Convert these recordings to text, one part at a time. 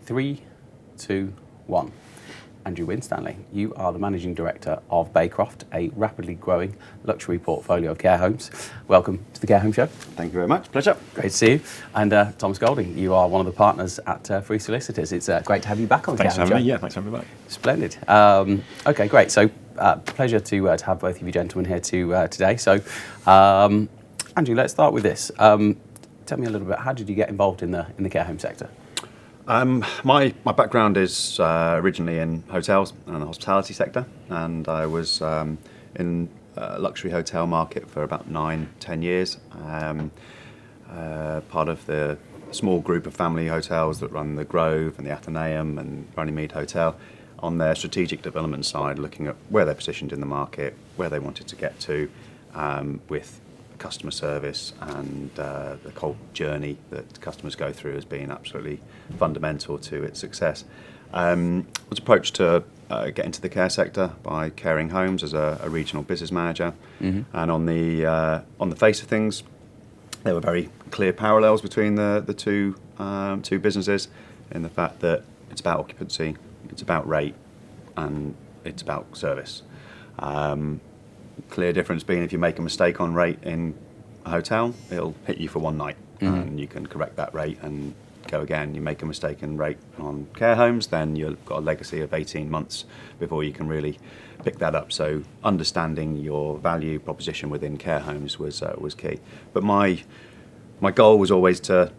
3, 2, 1. Andrew Winstanley, you are the Managing Director of Baycroft, a rapidly growing luxury portfolio of care homes. Welcome to the Care Home Show. Thank you very much. Pleasure. Great to see you. And Thomas Golding, you are one of the partners at Freeths Solicitors. It's great to have you back on the Care Home Show. Thanks for having me. Yeah, thanks for having me back. Splendid. Okay, great. So, pleasure to have both of you gentlemen here today. So, Andrew, let's start with this. Tell me a little bit. How did you get involved in the care home sector? My background is originally in hotels and the hospitality sector, and I was in luxury hotel market for about 9-10 years. Part of the small group of family hotels that run the Grove and the Athenaeum and Runnymede Hotel on their strategic development side, looking at where they're positioned in the market, where they wanted to get to with customer service and the whole journey that customers go through as being absolutely fundamental to its success. Was approached to get into the care sector by Caring Homes as a regional business manager, and on the face of things, there were very clear parallels between the two businesses in the fact that it's about occupancy, it's about rate, and it's about service. Clear difference being if you make a mistake on rate in a hotel, it'll hit you for one night, and you can correct that rate and go again. You make a mistake in rate on care homes, then you've got a legacy of 18 months before you can really pick that up. So understanding your value proposition within care homes was key. But my goal was always to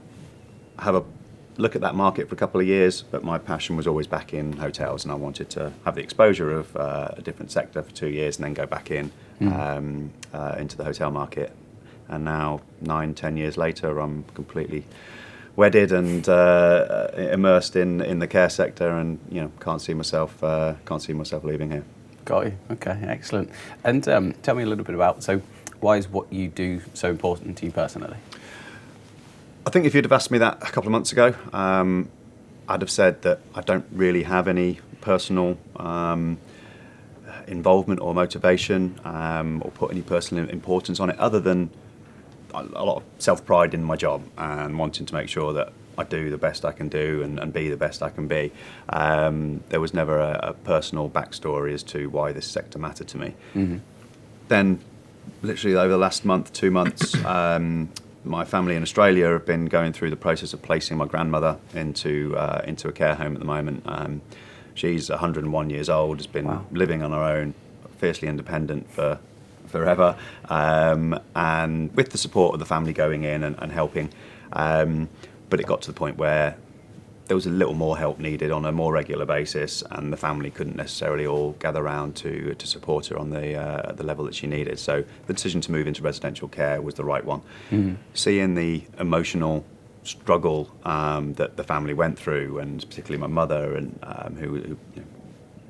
have a look at that market for a couple of years, but my passion was always back in hotels, and I wanted to have the exposure of a different sector for 2 years and then go back in into the hotel market. And now 9-10 years later, I'm completely wedded and immersed in the care sector, and can't see myself leaving here. Got you. Okay, excellent. And tell me a little bit about, so why is what you do so important to you personally? I think if you'd have asked me that a couple of months ago, I'd have said that I don't really have any personal involvement or motivation or put any personal importance on it, other than a lot of self-pride in my job and wanting to make sure that I do the best I can do and be the best I can be. There was never a personal backstory as to why this sector mattered to me. Then, literally over the last 2 months, my family in Australia have been going through the process of placing my grandmother into a care home at the moment. She's 101 years old, has been living on her own, fiercely independent for forever, and with the support of the family going in and helping. But it got to the point where there was a little more help needed on a more regular basis, and the family couldn't necessarily all gather around to support her on the level that she needed. So the decision to move into residential care was the right one. Seeing the emotional struggle that the family went through, and particularly my mother, and who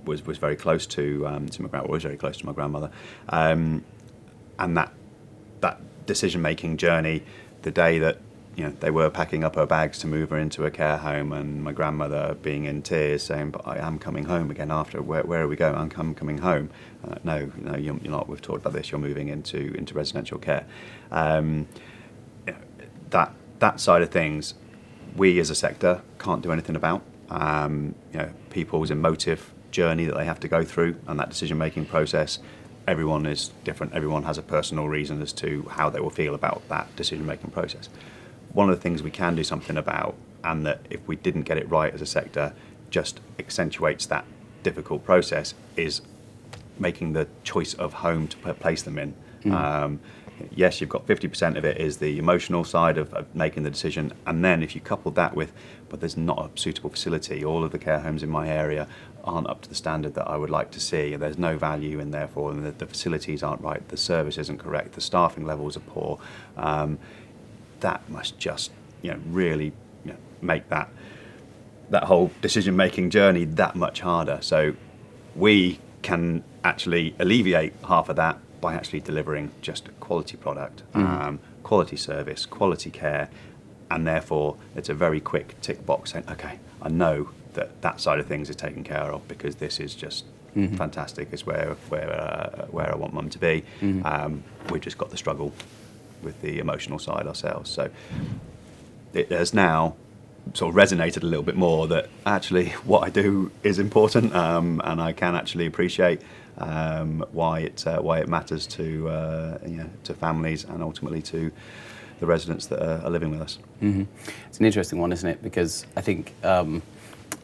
was very close to my grandmother, was very close to my grandmother, and that decision-making journey, the day that they were packing up her bags to move her into a care home, and my grandmother being in tears saying, "But I am coming home again after, where are we going? I'm coming home." No, you're not. We've talked about this. You're moving into residential care. That side of things, we as a sector can't do anything about. People's emotive journey that they have to go through, and that decision-making process. Everyone is different. Everyone has a personal reason as to how they will feel about that decision-making process. One of the things we can do something about, and that if we didn't get it right as a sector, just accentuates that difficult process, is making the choice of home to place them in. Yes, you've got 50% of it is the emotional side of making the decision, and then if you couple that with, but there's not a suitable facility, all of the care homes in my area aren't up to the standard that I would like to see, and there's no value in there for them, the facilities aren't right, the service isn't correct, the staffing levels are poor, that must just really make that whole decision-making journey that much harder. So we can actually alleviate half of that by actually delivering just a quality product, quality service, quality care, and therefore it's a very quick tick box saying, okay, I know that side of things is taken care of because this is just fantastic. It's where I want mum to be. We've just got the struggle with the emotional side ourselves. So it has now sort of resonated a little bit more that actually what I do is important, and I can actually appreciate why it matters to families and ultimately to the residents that are living with us. Mm-hmm. It's an interesting one, isn't it? Because I think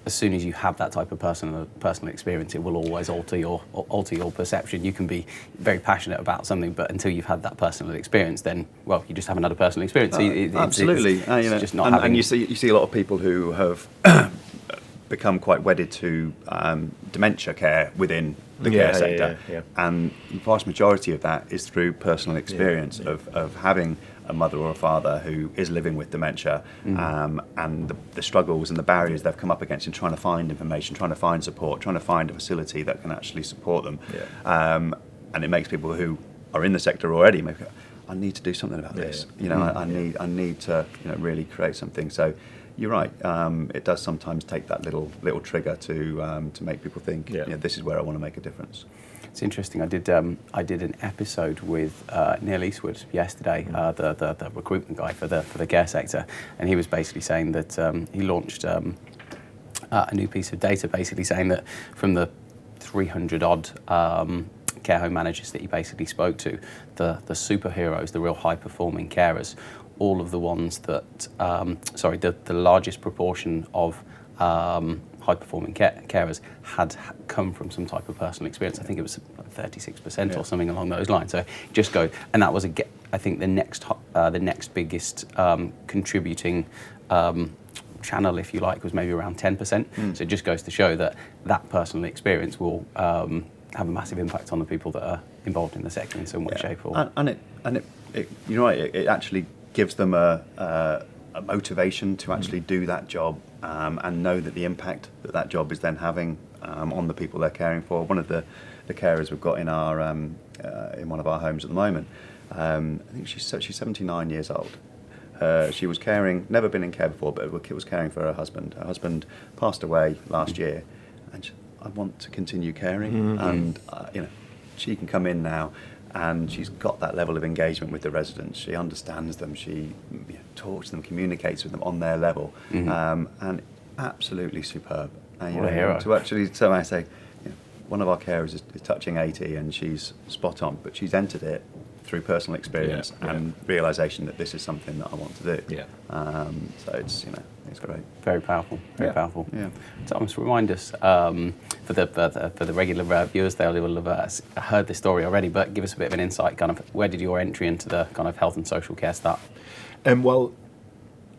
as soon as you have that type of personal experience, it will always alter your perception. You can be very passionate about something, but until you've had that personal experience, then you just haven't had a personal experience. So Absolutely, it's just not having. And you see a lot of people who have become quite wedded to dementia care within the care sector, and the vast majority of that is through personal experience of having a mother or a father who is living with dementia, and the struggles and the barriers they've come up against in trying to find information, trying to find support, trying to find a facility that can actually support them. And it makes people who are in the sector already make, I need to do something about this. I need to really create something. So you're right. It does sometimes take that little trigger to make people think, this is where I want to make a difference. It's interesting. I did an episode with Neil Eastwood yesterday, the recruitment guy for the care sector, and he was basically saying that he launched a new piece of data, basically saying that from the 300 odd care home managers that he basically spoke to, the superheroes, the real high performing carers, all of the ones that the largest proportion of high-performing carers had come from some type of personal experience. I think it was 36% or something along those lines. So just go, and that was I think the next biggest contributing channel, if you like, was maybe around 10%. So it just goes to show that personal experience will have a massive impact on the people that are involved in the sector in some way, shape, or. And it you're right. It actually gives them a motivation to actually do that job, and know that the impact that job is then having on the people they're caring for. One of the carers we've got in our in one of our homes at the moment, I think she's 79 years old. She was caring, never been in care before, but was caring for her husband. Her husband passed away last year, and I want to continue caring, and she can come in now. And she's got that level of engagement with the residents. She understands them. She talks to them, communicates with them on their level, and absolutely superb. And, what a hero. To actually, so I say, one of our carers is touching 80, and she's spot on. But she's entered it through personal experience and realisation that this is something that I want to do. So it's great. Very powerful. Very powerful. Yeah. Thomas, remind us for the regular viewers, they will have heard this story already, but give us a bit of an insight. Kind of, where did your entry into the kind of health and social care start? Well,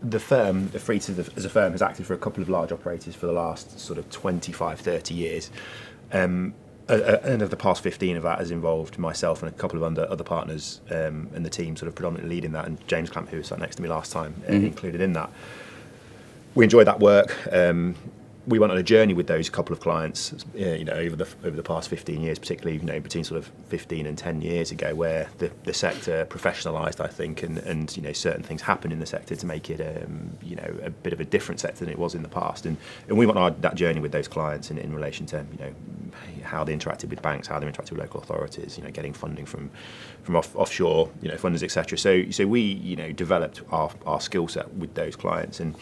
the firm, the Freeths as a firm, has acted for a couple of large operators for the last sort of 25, 30 years. And of the past 15 of that has involved myself and a couple of other partners, and the team sort of predominantly leading that, and James Clamp, who was sat next to me last time, included in that. We enjoyed that work. We went on a journey with those couple of clients, over the past 15 years, particularly between sort of 15 and 10 years ago, where the sector professionalised, I think, and certain things happened in the sector to make it a bit of a different sector than it was in the past. And we went on that journey with those clients in relation to how they interacted with banks, how they interacted with local authorities, getting funding from offshore funders, etc. So we developed our skill set with those clients, and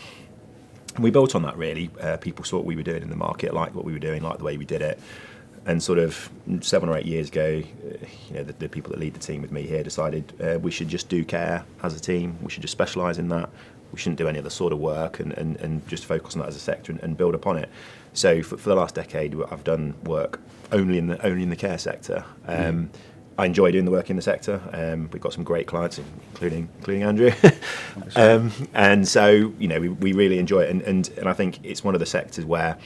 we built on that, really. People saw what we were doing in the market, liked what we were doing, liked the way we did it. And sort of 7 or 8 years ago, the people that lead the team with me here decided we should just do care as a team. We should just specialise in that. We shouldn't do any other sort of work and just focus on that as a sector and build upon it. So for the last decade, I've done work only in the care sector. I enjoy doing the work in the sector. We've got some great clients, including Andrew, and so we really enjoy it. And I think it's one of the sectors where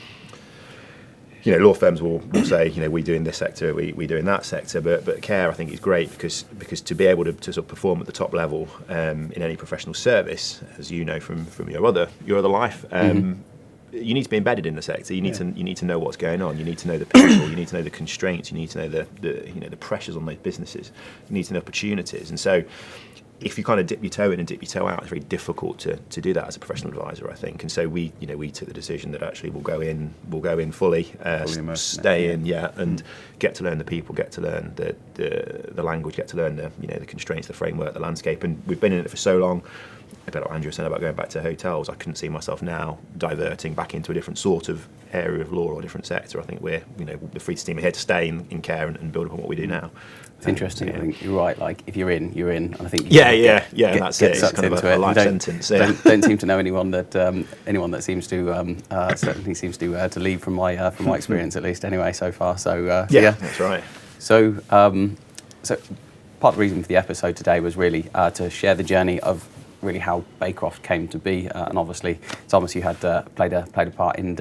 law firms will say we do in this sector, we do in that sector, but care I think is great because to be able to sort of perform at the top level in any professional service, as you know from your other life. You need to be embedded in the sector. You need to know what's going on. You need to know the people. You need to know the constraints. You need to know the pressures on those businesses. You need to know opportunities. And so, if you kind of dip your toe in and dip your toe out, it's very difficult to do that as a professional advisor, I think. And so we took the decision that actually we'll go in fully immersed, stay in, and get to learn the people, get to learn the language, get to learn the constraints, the framework, the landscape. And we've been in it for so long. A bit like Andrew said about going back to hotels, I couldn't see myself now diverting back into a different sort of area of law or a different sector. I think we're, the Freeths team are here to stay in care and build upon what we do now. It's interesting. I think you're right. Like if you're in, you're in. And I think that's it. It's sucked kind of into a it. life sentence. Yeah. Don't seem to know anyone that seems to certainly seems to leave from my experience at least anyway so far. So that's right. So part of the reason for the episode today was really to share the journey of really how Baycroft came to be, and obviously Thomas, you had played a part in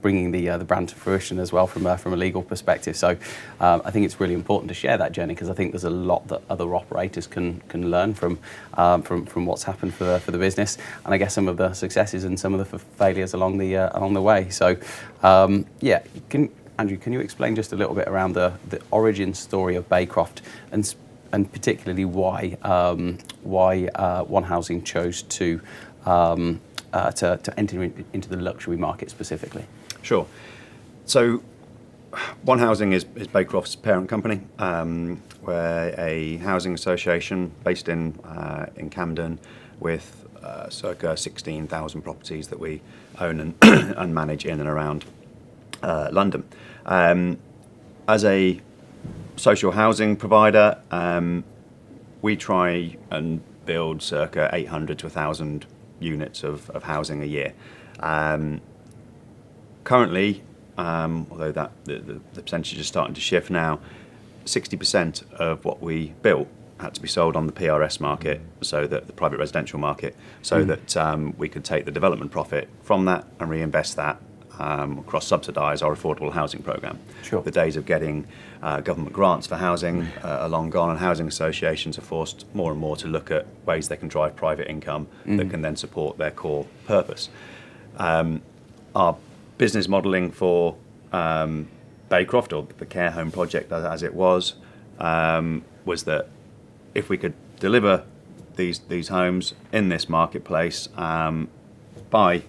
bringing the brand to fruition as well from a legal perspective. So I think it's really important to share that journey, because I think there's a lot that other operators can learn from what's happened for the business, and I guess some of the successes and some of the failures along the way. So Andrew, can you explain just a little bit around the origin story of Baycroft, and particularly why One Housing chose to enter into the luxury market specifically? Sure. So One Housing is Baycroft's parent company. We're a housing association based in Camden with circa 16,000 properties that we own and manage in and around London. As a social housing provider, we try and build circa 800 to 1,000 units of housing a year. Currently, although the percentage is starting to shift now, 60% of what we built had to be sold on the PRS market, so that the private residential market, so that we could take the development profit from that and reinvest that cross-subsidise our affordable housing programme. Sure. The days of getting government grants for housing are long gone, and housing associations are forced more and more to look at ways they can drive private income that can then support their core purpose. Our business modelling for Baycroft, or the care home project as it was that if we could deliver these homes in this marketplace by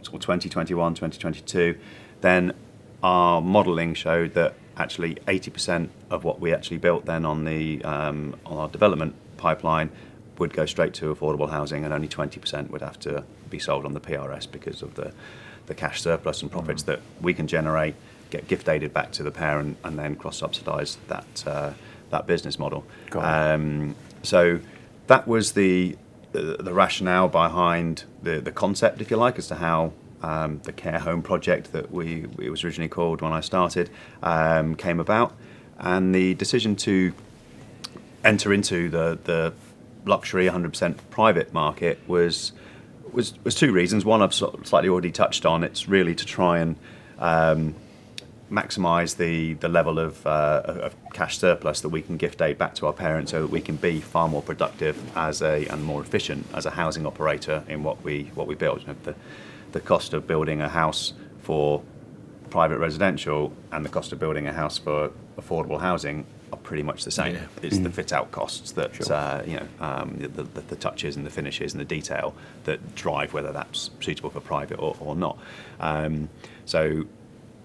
2021, 2022, then our modelling showed that actually 80% of what we actually built then on our development pipeline would go straight to affordable housing, and only 20% would have to be sold on the PRS because of the cash surplus and profits that we can generate, get gift aided back to the parent, and then cross-subsidise that business model. So that was the rationale behind the concept, if you like, as to how the care home project that it was originally called when I started came about, and the decision to enter into the luxury 100% private market was two reasons. One, I've slightly already touched on. It's really to try and maximise the level of cash surplus that we can gift aid back to our parents, so that we can be far more productive and more efficient as a housing operator in what we build. The cost of building a house for private residential and the cost of building a house for affordable housing are pretty much the same. Yeah. It's the fit-out costs that the touches and the finishes and the detail that drive whether that's suitable for private or not. So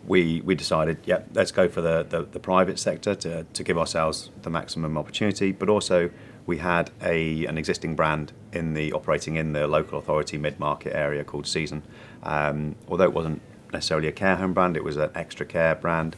we decided, let's go for the private sector to give ourselves the maximum opportunity, but also we had an existing brand operating in the local authority mid-market area called Season. Although it wasn't necessarily a care home brand, it was an extra care brand.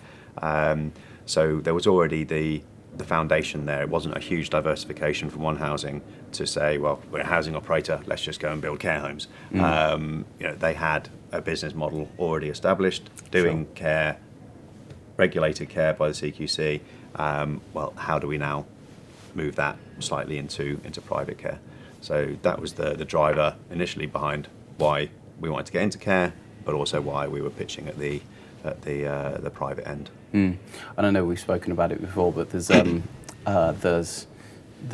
So there was already the foundation there. It wasn't a huge diversification from One Housing to say, well, we're a housing operator, let's just go and build care homes. They had a business model already established, doing care, regulated care by the CQC. Well, how do we now move that slightly into private care? So that was the driver initially behind why we wanted to get into care, but also why we were pitching at the private end. And I know we've spoken about it before, but there's a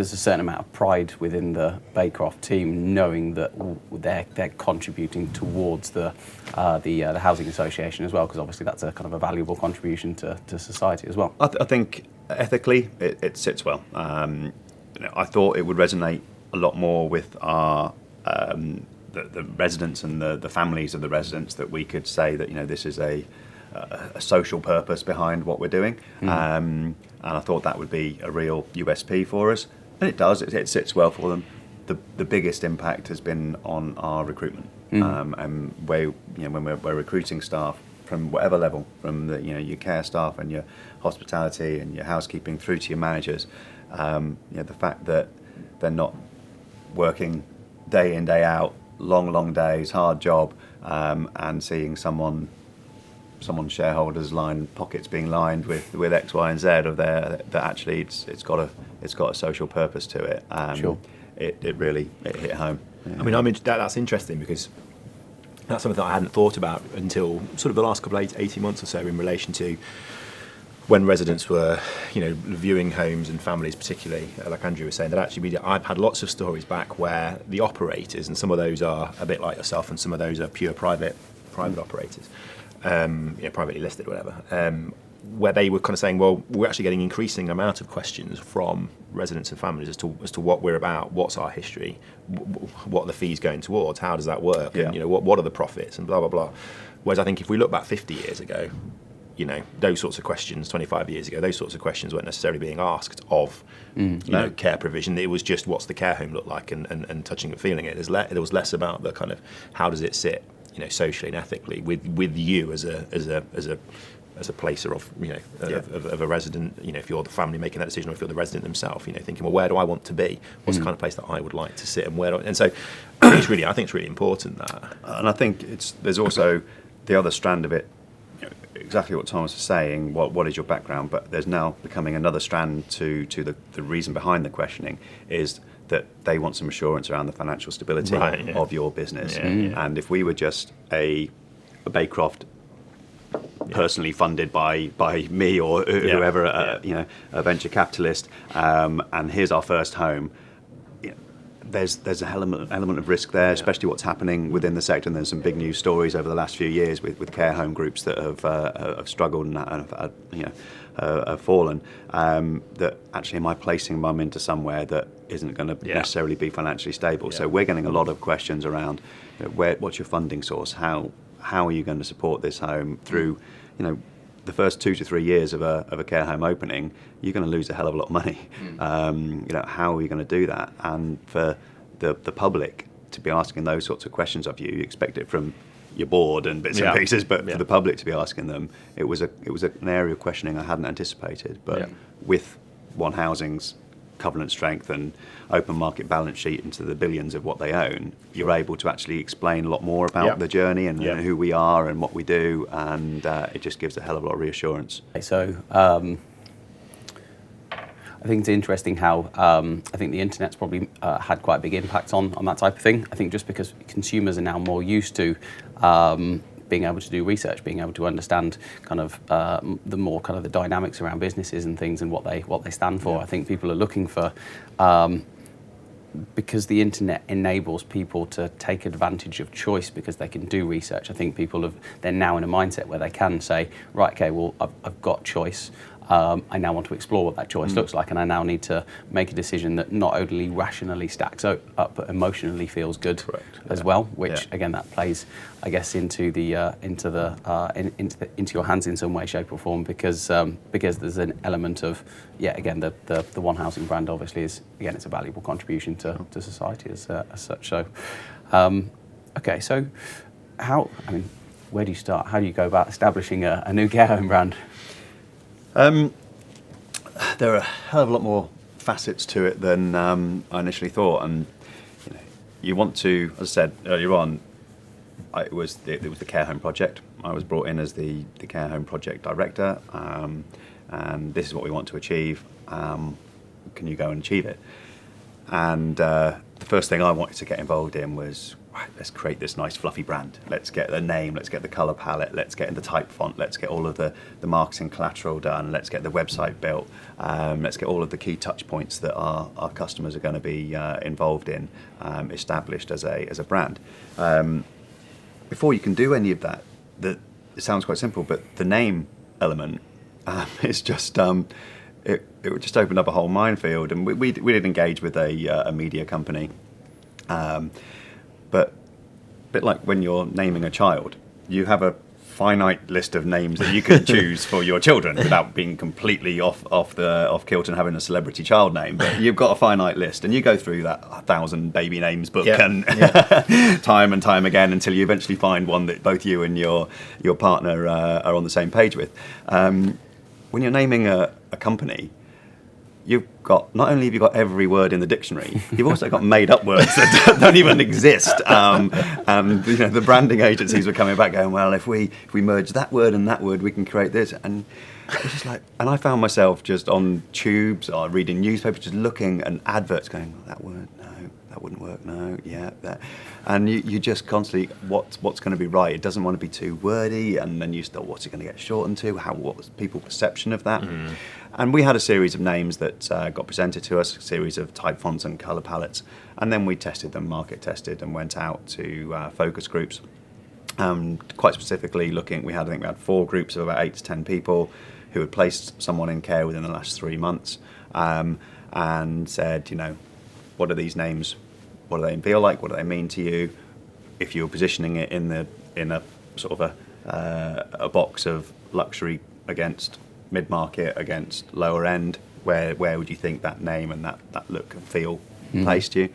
certain amount of pride within the Baycroft team, knowing that they're contributing towards the housing association as well, because obviously that's a kind of a valuable contribution to society as well. I think ethically it sits well. I thought it would resonate a lot more with our the residents and the families of the residents, that we could say that, you know, this is a social purpose behind what we're doing. And I thought that would be a real USP for us, and it does. It sits well for them. The biggest impact has been on our recruitment, and when we're recruiting staff from whatever level, from your care staff and your hospitality and your housekeeping through to your managers. The fact that they're not working day in, day out, long days, hard job, and seeing someone's shareholders pockets being lined with X, Y, and Z of that actually it's got a social purpose to it. Sure. It really hit home. Yeah. I mean, that's interesting, because that's something that I hadn't thought about until sort of the last couple of 18 months or so, in relation to when residents were, viewing homes and families, particularly, like Andrew was saying, that actually I've had lots of stories back where the operators, and some of those are a bit like yourself, and some of those are pure private operators, privately listed, whatever, where they were kind of saying, well, we're actually getting increasing amount of questions from residents and families as to what we're about, what's our history, what are the fees going towards, how does that work, yeah. and what are the profits, and blah blah blah. Whereas I think if we look back 50 years ago, those sorts of questions, 25 years ago, those sorts of questions weren't necessarily being asked of care provision. It was just, what's the care home look like, and touching and feeling it. There was less about the kind of, how does it sit, socially and ethically with you as a placer of a resident, if you're the family making that decision, or if you're the resident themselves, thinking, well, where do I want to be? What's the kind of place that I would like to sit, and so I think it's really important that. And I think there's also the other strand of it, exactly what Thomas was saying, what is your background, but there's now becoming another strand to the reason behind the questioning, is that they want some assurance around the financial stability of your business. And if we were just a Baycroft, personally funded by me or whoever, a venture capitalist, and here's our first home, there's an element of risk there, especially what's happening within the sector. And there's some big news stories over the last few years with care home groups that have struggled and have fallen. That actually, am I placing mum into somewhere that isn't going to necessarily be financially stable? So we're getting a lot of questions around, what's your funding source? How are you going to support this home through, the first 2 to 3 years of a care home opening? You're going to lose a hell of a lot of money. How are you going to do that? And for the public to be asking those sorts of questions of you, you expect it from your board and bits and pieces, but for the public to be asking them, it was an area of questioning I hadn't anticipated. But with One Housing's covenant strength and open market balance sheet into the billions of what they own, you're able to actually explain a lot more about the journey and who we are and what we do, and it just gives a hell of a lot of reassurance. So I think it's interesting how I think the internet's probably had quite a big impact on that type of thing. I think just because consumers are now more used to being able to do research, being able to understand kind of the dynamics around businesses and things and what they stand for. I think people are looking for, because the internet enables people to take advantage of choice because they can do research. I think they're now in a mindset where they can say, right, okay, well, I've got choice. I now want to explore what that choice looks like, and I now need to make a decision that not only rationally stacks up, but emotionally feels good as well. Which again, that plays, I guess, into your hands in some way, shape, or form, because there's an element of again, the One Housing brand obviously is, again, it's a valuable contribution to society as such. So, okay, so where do you start? How do you go about establishing a new care home brand? There are a hell of a lot more facets to it than I initially thought, and you want to, as I said earlier on, it was the care home project. I was brought in as the care home project director, and this is what we want to achieve. Can you go and achieve it? And the first thing I wanted to get involved in was, let's create this nice fluffy brand. Let's get the name, let's get the colour palette, let's get in the type font, let's get all of the marketing collateral done, let's get the website built, let's get all of the key touch points that our customers are going to be involved in established as a brand. Before you can do any of that, it sounds quite simple, but the name element is just it just opened up a whole minefield. And we did engage with a media company, but a bit like when you're naming a child, you have a finite list of names that you can choose for your children without being completely off kilter and having a celebrity child name. But you've got a finite list, and you go through that 1,000 baby names book and time and time again until you eventually find one that both you and your partner are on the same page with. When you're naming a company, you've got, not only have you got every word in the dictionary, you've also got made up words that don't even exist. And the branding agencies were coming back going, well, if we merge that word and that word, we can create this. And it's just like, and I found myself just on tubes or reading newspapers, just looking at adverts going, well, that word, no, that wouldn't work, no, yeah, that. And you just constantly, what's going to be right? It doesn't want to be too wordy, and then you start, what's it going to get shortened to? What was people's perception of that? And we had a series of names that got presented to us, a series of type fonts and colour palettes, and then we tested them, market tested, and went out to focus groups. Quite specifically looking, I think we had 4 groups of about 8 to 10 people who had placed someone in care within the last 3 months, and said, what are these names? What do they feel like? What do they mean to you? If you're positioning it in a sort of a box of luxury against mid-market against lower end, where would you think that name and that look and feel placed you?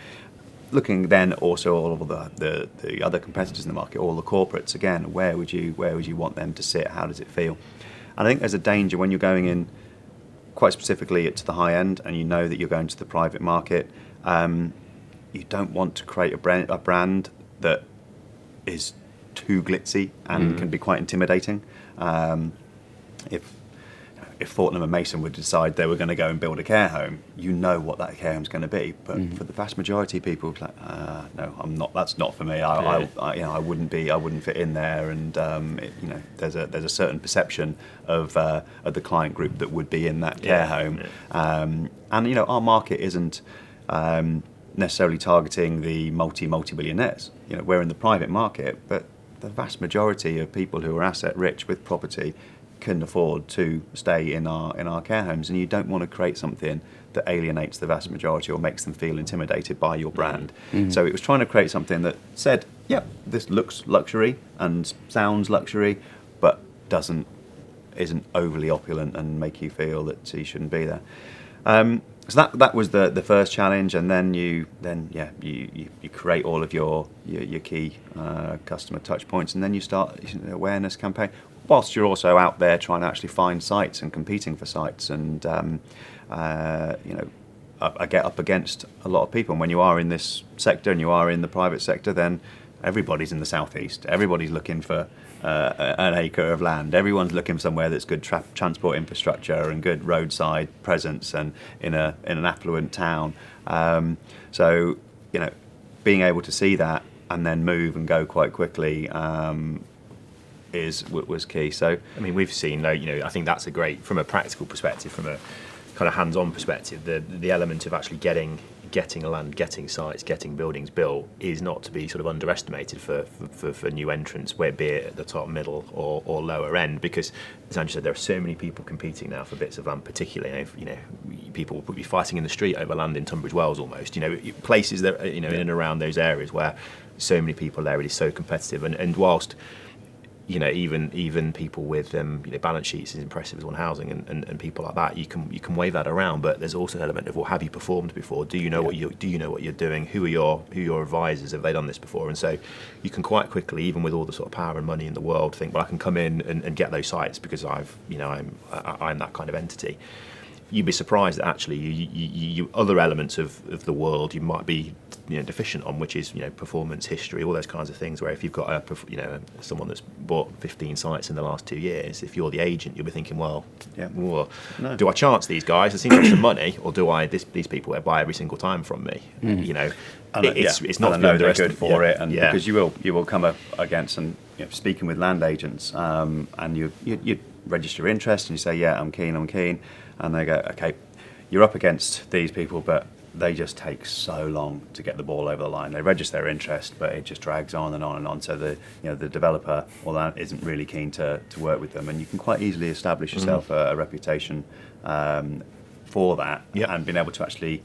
Looking then also all of the other competitors in the market, all the corporates, again, where would you want them to sit? How does it feel? And I think there's a danger when you're going in quite specifically to the high end, and you know that you're going to the private market. You don't want to create a brand that is too glitzy and can be quite intimidating. If Fortnum and Mason would decide they were going to go and build a care home, you know what that care home's going to be. But for the vast majority of people, it's like, no, I'm not. That's not for me. I wouldn't fit in there. And there's a certain perception of the client group that would be in that care home. And our market isn't necessarily targeting the multi-billionaires. We're in the private market, but the vast majority of people who are asset rich with property can afford to stay in our care homes, and you don't want to create something that alienates the vast majority or makes them feel intimidated by your brand. So it was trying to create something that said, yeah, this looks luxury and sounds luxury, but isn't overly opulent and make you feel that you shouldn't be there. So that was the first challenge, and then you create all of your key customer touch points, and then you start an awareness campaign, whilst you're also out there trying to actually find sites and competing for sites. And I get up against a lot of people. And when you are in this sector and you are in the private sector, then everybody's in the southeast. Everybody's looking for an acre of land. Everyone's looking for somewhere that's good transport infrastructure and good roadside presence, and in an affluent town. So being able to see that and then move and go quite quickly was key. So I mean, we've seen, I think that's a great, from a practical perspective, from a kind of hands-on perspective, the element of actually getting land, getting sites, getting buildings built is not to be sort of underestimated for new entrants, be it at the top, middle, or lower end, because as Andrew said, there are so many people competing now for bits of land, particularly, people will be fighting in the street over land in Tunbridge Wells almost, places that, in and around those areas where so many people there, it is so competitive, and whilst even people with balance sheets as impressive as One Housing and people like that, you can wave that around, but there's also an element of, well, have you performed before? Do you know what you're doing? Who are your advisors? Have they done this before? And so you can quite quickly, even with all the sort of power and money in the world, think, well, I can come in and get those sites because I'm that kind of entity. You'd be surprised that actually you other elements of the world you might be deficient on, which is performance, history, all those kinds of things. Where if you've got someone that's bought 15 sites in the last 2 years, if you're the agent, you'll be thinking, well, do I chance these guys? It seems like some money, or do I these people that buy every single time from me? It's not. I know they're good for it, and because you will come up against, and speaking with land agents, and you register interest and you say, yeah, I'm keen, and they go, okay, you're up against these people, but they just take so long to get the ball over the line. They register their interest, but it just drags on and on and on. So the developer or that isn't really keen to work with them, and you can quite easily establish yourself a reputation for that, Yep. and being able to actually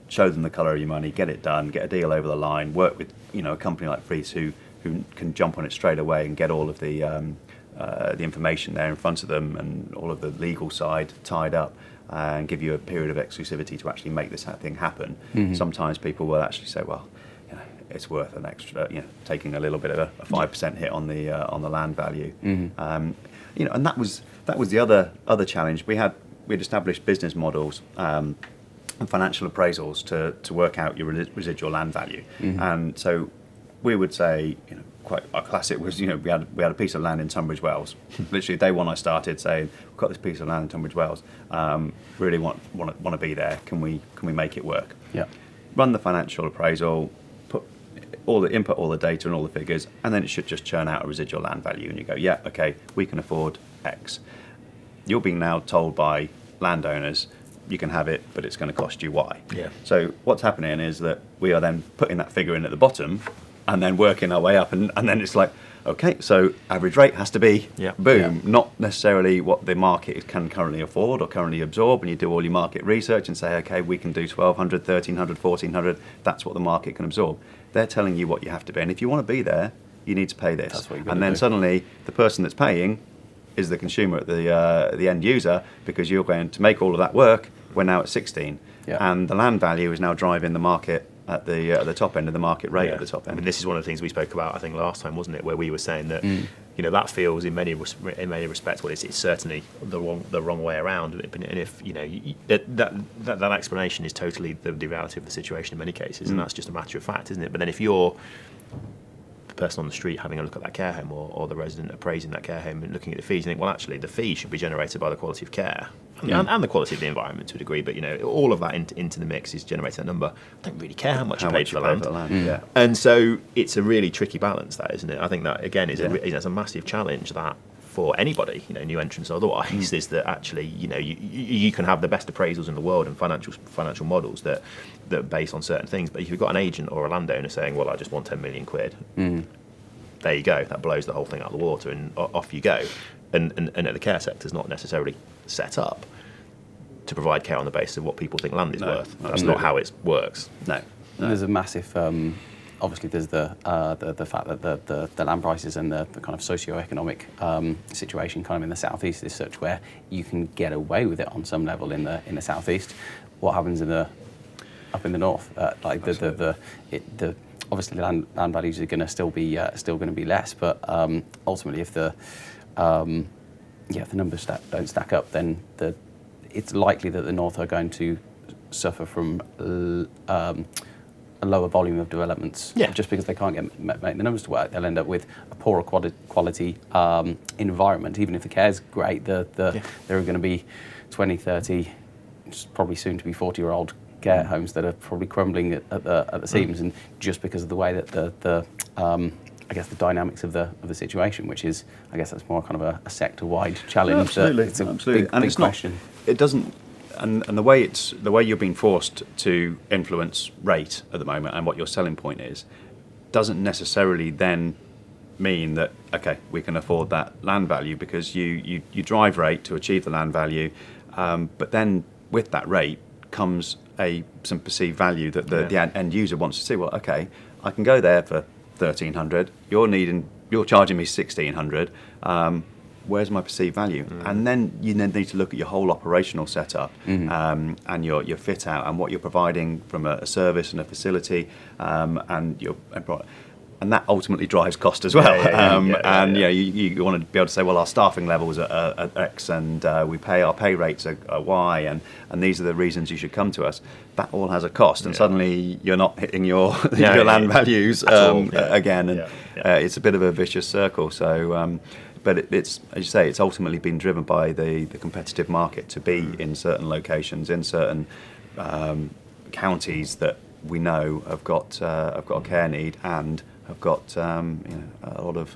show them the colour of your money, get it done, get a deal over the line, work with a company like Freeths who can jump on it straight away and get all of the information there in front of them and all of the legal side tied up, and give you a period of exclusivity to actually make this thing happen. Sometimes people will actually say, well, it's worth an extra, taking a little bit of a 5% hit on the land value. And that was the other challenge. We'd established business models and financial appraisals to work out your residual land value. And so we would say, quite our classic was, we had a piece of land in Tunbridge Wells. Literally day one I started saying, we've got this piece of land in Tunbridge Wells, really want to be there. Can we make it work? Yeah. Run the financial appraisal, input all the data and all the figures, and then it should just churn out a residual land value, and you go, yeah, okay, we can afford X. You're being now told by landowners, you can have it, but it's going to cost you Y. Yeah. So what's happening is that we are then putting that figure in at the bottom, and then working our way up, and then it's like, okay, so average rate has to be boom, not necessarily what the market can currently afford or currently absorb. And you do all your market research and say, okay, we can do 1,200, 1,300, 1,400. That's what the market can absorb. They're telling you what you have to be, and if you want to be there, you need to pay this. That's what you're and gonna then do. Suddenly the person that's paying is the consumer at the end user, because you're going to make all of that work. We're now at 16, and the land value is now driving the market at the top end of the market rate at the top end. I mean, this is one of the things we spoke about, I think, last time, wasn't it? Where we were saying that, that feels in many respects, well, it's certainly the wrong way around. And if that explanation is totally the reality of the situation in many cases, and that's just a matter of fact, isn't it? But then if you're the person on the street having a look at that care home, or the resident appraising that care home and looking at the fees, and think, well, actually, the fee should be generated by the quality of care. And the quality of the environment to a degree, but all of that into the mix is generating that number. I don't really care how much you paid for the land. And so it's a really tricky balance, that, isn't it? I think that again is a massive challenge that for anybody, new entrants or otherwise, is that actually you can have the best appraisals in the world and financial models that are based on certain things, but if you've got an agent or a landowner saying, well, I just want 10 million quid, there you go, that blows the whole thing out of the water, and off you go. And the care sector is not necessarily set up to provide care on the basis of what people think land is worth. That's not how it works. No. There's a massive, obviously there's the fact that the land prices and the kind of socio-economic situation kind of in the southeast is such where you can get away with it on some level in the southeast. What happens up in the north? Obviously land values are going to still going to be less, but ultimately if the numbers don't stack up, then it's likely that the north are going to suffer from a lower volume of developments. Just because they can't make the numbers to work, they'll end up with a poorer quality environment. Even if the care's great, there are going to be 20, 30, probably soon to be 40-year-old care homes that are probably crumbling at the seams, and just because of the way that the the dynamics of the situation, which is, I guess that's more kind of a sector-wide challenge. Absolutely, it's a absolutely. big, And big it's not. question. It doesn't. And the way you're being forced to influence rate at the moment and what your selling point is, doesn't necessarily then mean that, okay, we can afford that land value, because you drive rate to achieve the land value, but then with that rate comes some perceived value that the end user wants to see. Well, okay, I can go there for 1,300. You're charging me 1,600. Where's my perceived value? And then you need to look at your whole operational setup and your fit out and what you're providing from a service and a facility, and that ultimately drives cost as well. You want to be able to say, well, our staffing levels are X, and our pay rates are Y, and these are the reasons you should come to us. That all has a cost, and suddenly you're not hitting your land values again, and it's a bit of a vicious circle. So. But it's, as you say, it's ultimately been driven by the competitive market to be in certain locations, in certain counties that we know have got a care need and have got a lot of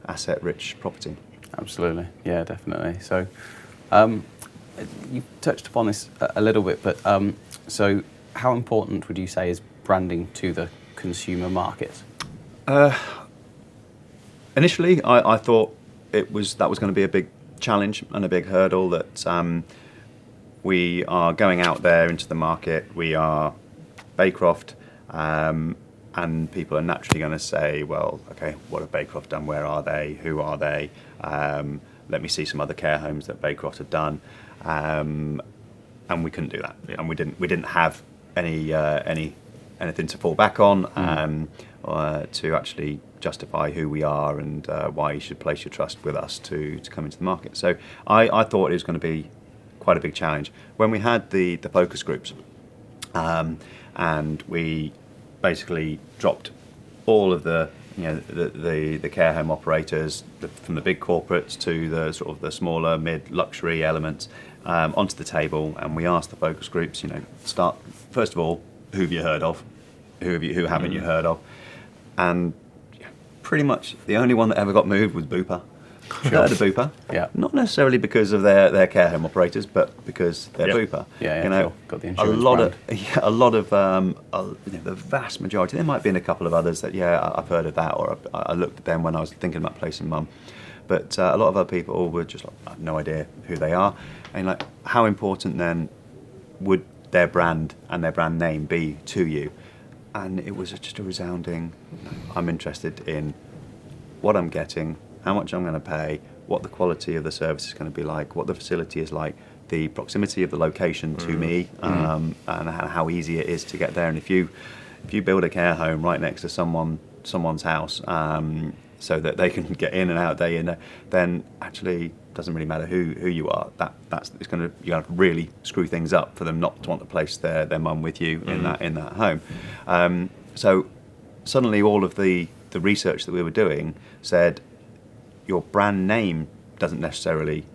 asset-rich property. Absolutely, yeah, definitely. So you touched upon this a little bit, but so how important would you say is branding to the consumer market? Initially, I thought that was going to be a big challenge and a big hurdle, that we are going out there into the market. We are Baycroft, and people are naturally going to say, well, okay, what have Baycroft done? Where are they? Who are they? Let me see some other care homes that Baycroft have done, and we couldn't do that, and we didn't have anything to fall back on to actually justify who we are and why you should place your trust with us to come into the market. So I thought it was going to be quite a big challenge when we had the focus groups, and we basically dropped all of the care home operators from the big corporates to the sort of the smaller mid luxury elements onto the table, and we asked the focus groups, start first of all, who have you heard of, who haven't you heard of, and pretty much the only one that ever got moved was Bupa. Heard of Bupa, not necessarily because of their care home operators, but because they're Bupa. Sure. Got the insurance a lot of the vast majority. There might be a couple of others that I've heard of that, or I looked at them when I was thinking about placing mum. But a lot of other people were just like, I have no idea who they are, and like, how important then would their brand and their brand name be to you? And it was just a resounding, I'm interested in what I'm getting, how much I'm going to pay, what the quality of the service is going to be like, what the facility is like, the proximity of the location to me, and how easy it is to get there. And if you build a care home right next to someone's house, so that they can get in and out day in, then actually doesn't really matter who you are. You're going to really screw things up for them not to want to place their mum with you in that home. So suddenly all of the research that we were doing said your brand name doesn't necessarily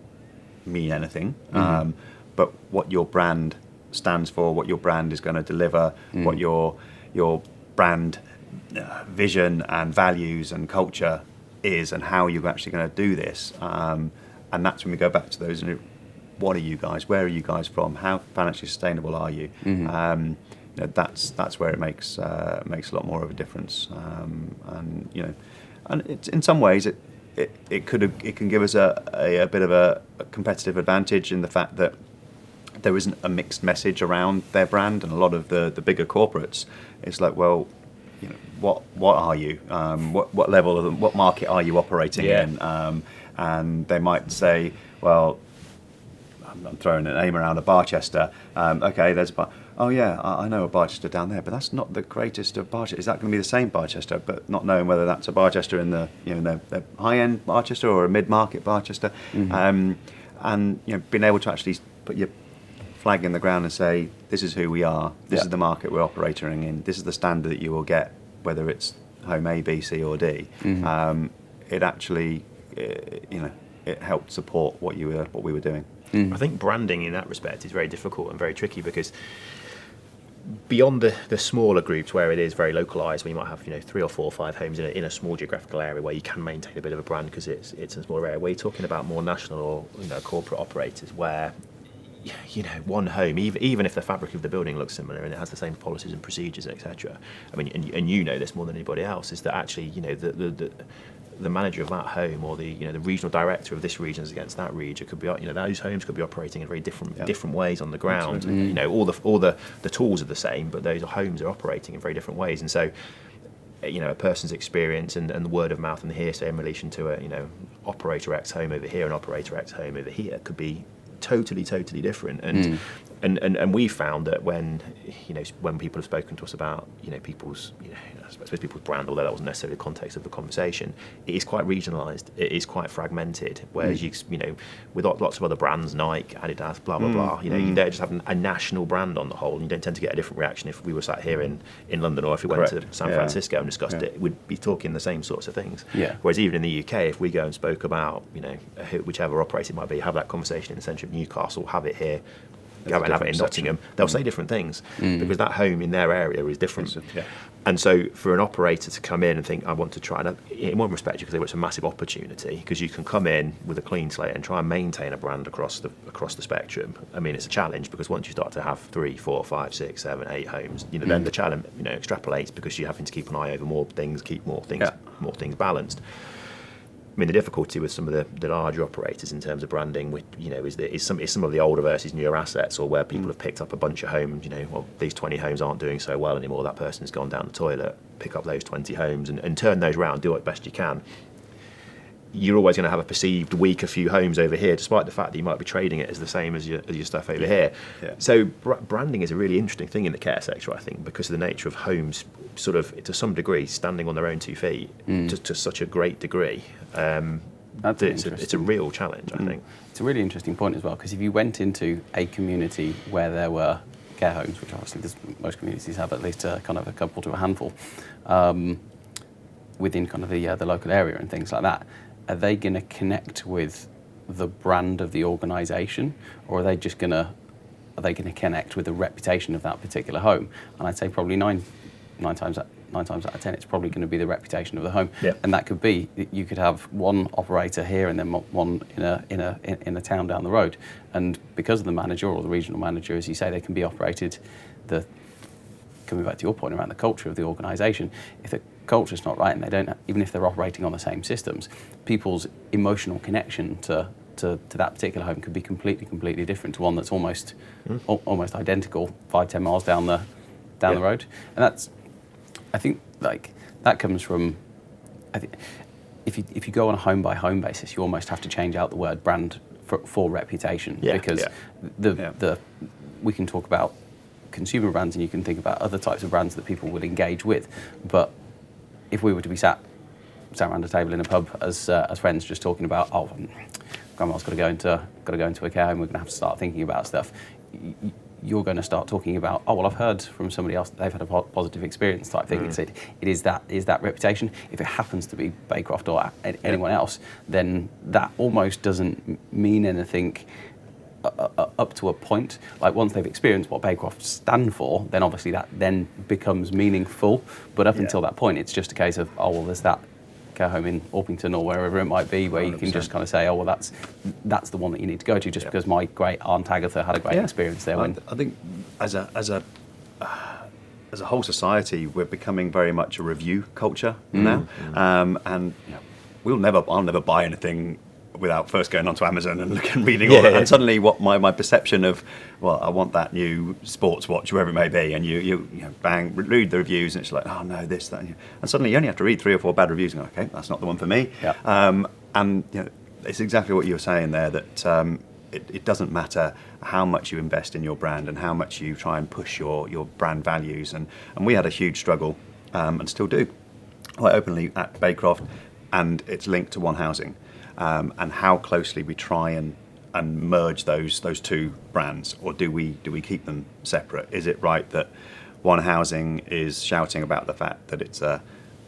mean anything, but what your brand stands for, what your brand is going to deliver, what your brand vision and values and culture is, and how you're actually going to do this. And that's when we go back to those. What are you guys? Where are you guys from? How financially sustainable are you? That's where it makes a lot more of a difference. And it's, in some ways it can give us a bit of a competitive advantage in the fact that there isn't a mixed message around their brand, and a lot of the bigger corporates, it's like, well, what are you? What level of what market are you operating in? And they might say, well, I'm throwing a name around, a Barchester. Okay, there's a bar. Oh yeah, I know a Barchester down there, but that's not the greatest of Barchester. Is that going to be the same Barchester? But not knowing whether that's a Barchester in the the high-end Barchester or a mid-market Barchester, and being able to actually put your flag in the ground and say, this is who we are. This is the market we're operating in. This is the standard that you will get, whether it's home A, B, C, or D. It actually, it helped support what we were doing. I think branding in that respect is very difficult and very tricky, because beyond the smaller groups where it is very localised, where you might have 3 or 4 or 5 homes in a small geographical area where you can maintain a bit of a brand because it's a smaller area, we're talking about more national or corporate operators where one home, even if the fabric of the building looks similar and it has the same policies and procedures, etc. I mean, and you know this more than anybody else, is that actually the manager of that home, or the regional director of this region is against that region, could be those homes could be operating in very different ways on the ground. All the tools are the same, but those homes are operating in very different ways. And so a person's experience and the word of mouth and the hearsay in relation to operator X home over here and operator X home over here could be totally different. And we found that when people have spoken to us about people's I suppose people's brand, although that wasn't necessarily the context of the conversation, it is quite regionalised, it is quite fragmented, whereas with lots of other brands, Nike, Adidas, blah blah blah, you don't just have a national brand on the whole, and you don't tend to get a different reaction if we were sat here in London, or if we went to San Francisco and discussed it, we'd be talking the same sorts of things. Whereas even in the UK, if we go and spoke about whichever operator it might be, have that conversation in the centre of Newcastle, have it here, go and have it in Nottingham, they'll say different things because that home in their area is different. And so for an operator to come in and think, I want to try, and in one respect you could say it's a massive opportunity, because you can come in with a clean slate and try and maintain a brand across the spectrum. I mean, it's a challenge, because once you start to have 3, 4, 5, 6, 7, 8 homes, then the challenge extrapolates, because you're having to keep an eye over more things, keep more things balanced. I mean, the difficulty with some of the larger operators in terms of branding, is some of the older versus newer assets, or where people have picked up a bunch of homes. Well, these 20 homes aren't doing so well anymore. That person's gone down the toilet. Pick up those 20 homes and turn those around. Do it best you can. You're always going to have a perceived weaker few homes over here, despite the fact that you might be trading it as the same as your stuff over here. Yeah. So branding is a really interesting thing in the care sector, I think, because of the nature of homes, sort of to some degree, standing on their own 2 feet to such a great degree. It's a real challenge, I think. It's a really interesting point as well, because if you went into a community where there were care homes, which obviously most communities have at least kind of a couple to a handful, within kind of the local area and things like that, are they going to connect with the brand of the organisation, or are they going to connect with the reputation of that particular home? And I'd say probably nine times out of 10, it's probably going to be the reputation of the home. Yeah. And that could be, you could have one operator here and then one in a town down the road, and because of the manager or the regional manager, as you say, they can be operated. Coming back to your point around the culture of the organisation, if the culture's not right and they don't, even if they're operating on the same systems, people's emotional connection to that particular home could be completely different to one that's almost identical 5-10 miles down the road. And that's, I think, like, that comes from, I think, if you go on a home by home basis, you almost have to change out the word brand for reputation, because we can talk about consumer brands and you can think about other types of brands that people would engage with, but if we were to be sat around a table in a pub as friends just talking about, grandma's got to go into a care home, we're going to have to start thinking about stuff, you're going to start talking about, I've heard from somebody else that they've had a positive experience type thing. It is that reputation. If it happens to be Baycroft or anyone else, then that almost doesn't mean anything up to a point. Like, once they've experienced what Baycroft stand for, then obviously that then becomes meaningful. But up until that point, it's just a case of, there's that care home in Orpington or wherever it might be, where 100%. You can just kind of say, that's the one that you need to go to, just because my great aunt Agatha had a great experience there. I think as a whole society, we're becoming very much a review culture now, and I'll never buy anything without first going onto Amazon and reading all that. And suddenly what my perception of, I want that new sports watch, whoever it may be, and you bang, read the reviews, and it's like, no, this, that, and suddenly you only have to read 3 or 4 bad reviews and go, okay, that's not the one for me. And it's exactly what you were saying there, that it doesn't matter how much you invest in your brand and how much you try and push your brand values. And we had a huge struggle, and still do, quite openly at Baycroft, and it's linked to One Housing. And how closely we try and merge those 2 brands, or do we keep them separate? Is it right that One Housing is shouting about the fact that it's a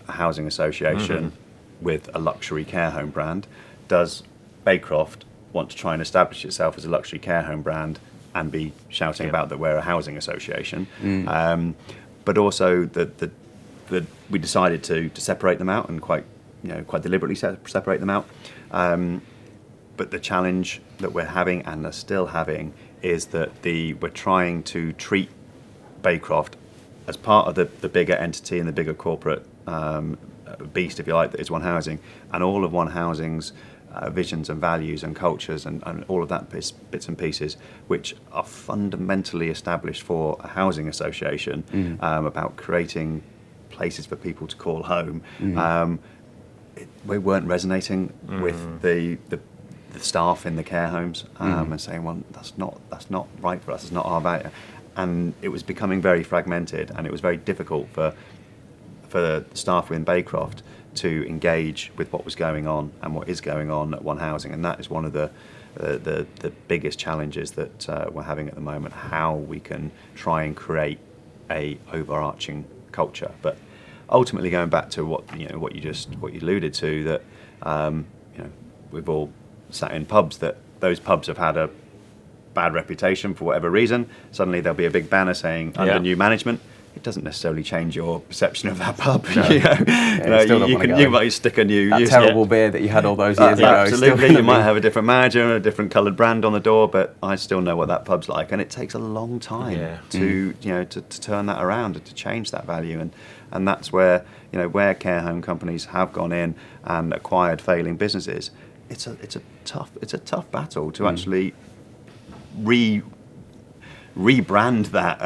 housing association with a luxury care home brand? Does Baycroft want to try and establish itself as a luxury care home brand and be shouting about that we're a housing association? But also that we decided to separate them out, and quite deliberately separate them out. But the challenge that we're having and are still having is that we're trying to treat Baycroft as part of the bigger entity and the bigger corporate beast, if you like, that is One Housing, and all of One Housing's visions and values and cultures and all of that bits and pieces, which are fundamentally established for a housing association, about creating places for people to call home. We weren't resonating with the staff in the care homes, and saying, that's not right for us, it's not our value. And it was becoming very fragmented, and it was very difficult for the staff within Baycroft to engage with what was going on and what is going on at One Housing. And that is one of the biggest challenges that we're having at the moment, how we can try and create a overarching culture. But ultimately, going back to what you alluded to, that we've all sat in pubs, that those pubs have had a bad reputation for whatever reason. Suddenly there'll be a big banner saying under new management, it doesn't necessarily change your perception of that pub. No. You might stick a new that terrible beer that you had all those years ago. Absolutely, you might have a different manager and a different coloured brand on the door, but I still know what that pub's like, and it takes a long time to turn that around and to change that value, and that's where where care home companies have gone in and acquired failing businesses. It's a tough battle to actually rebrand that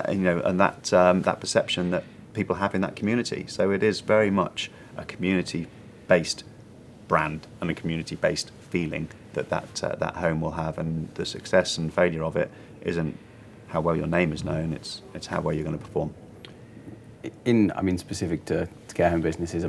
and that perception that people have in that community. So it is very much a community-based brand and a community-based feeling that home will have, and the success and failure of it isn't how well your name is known, it's how well you're going to perform. Specific to care home businesses,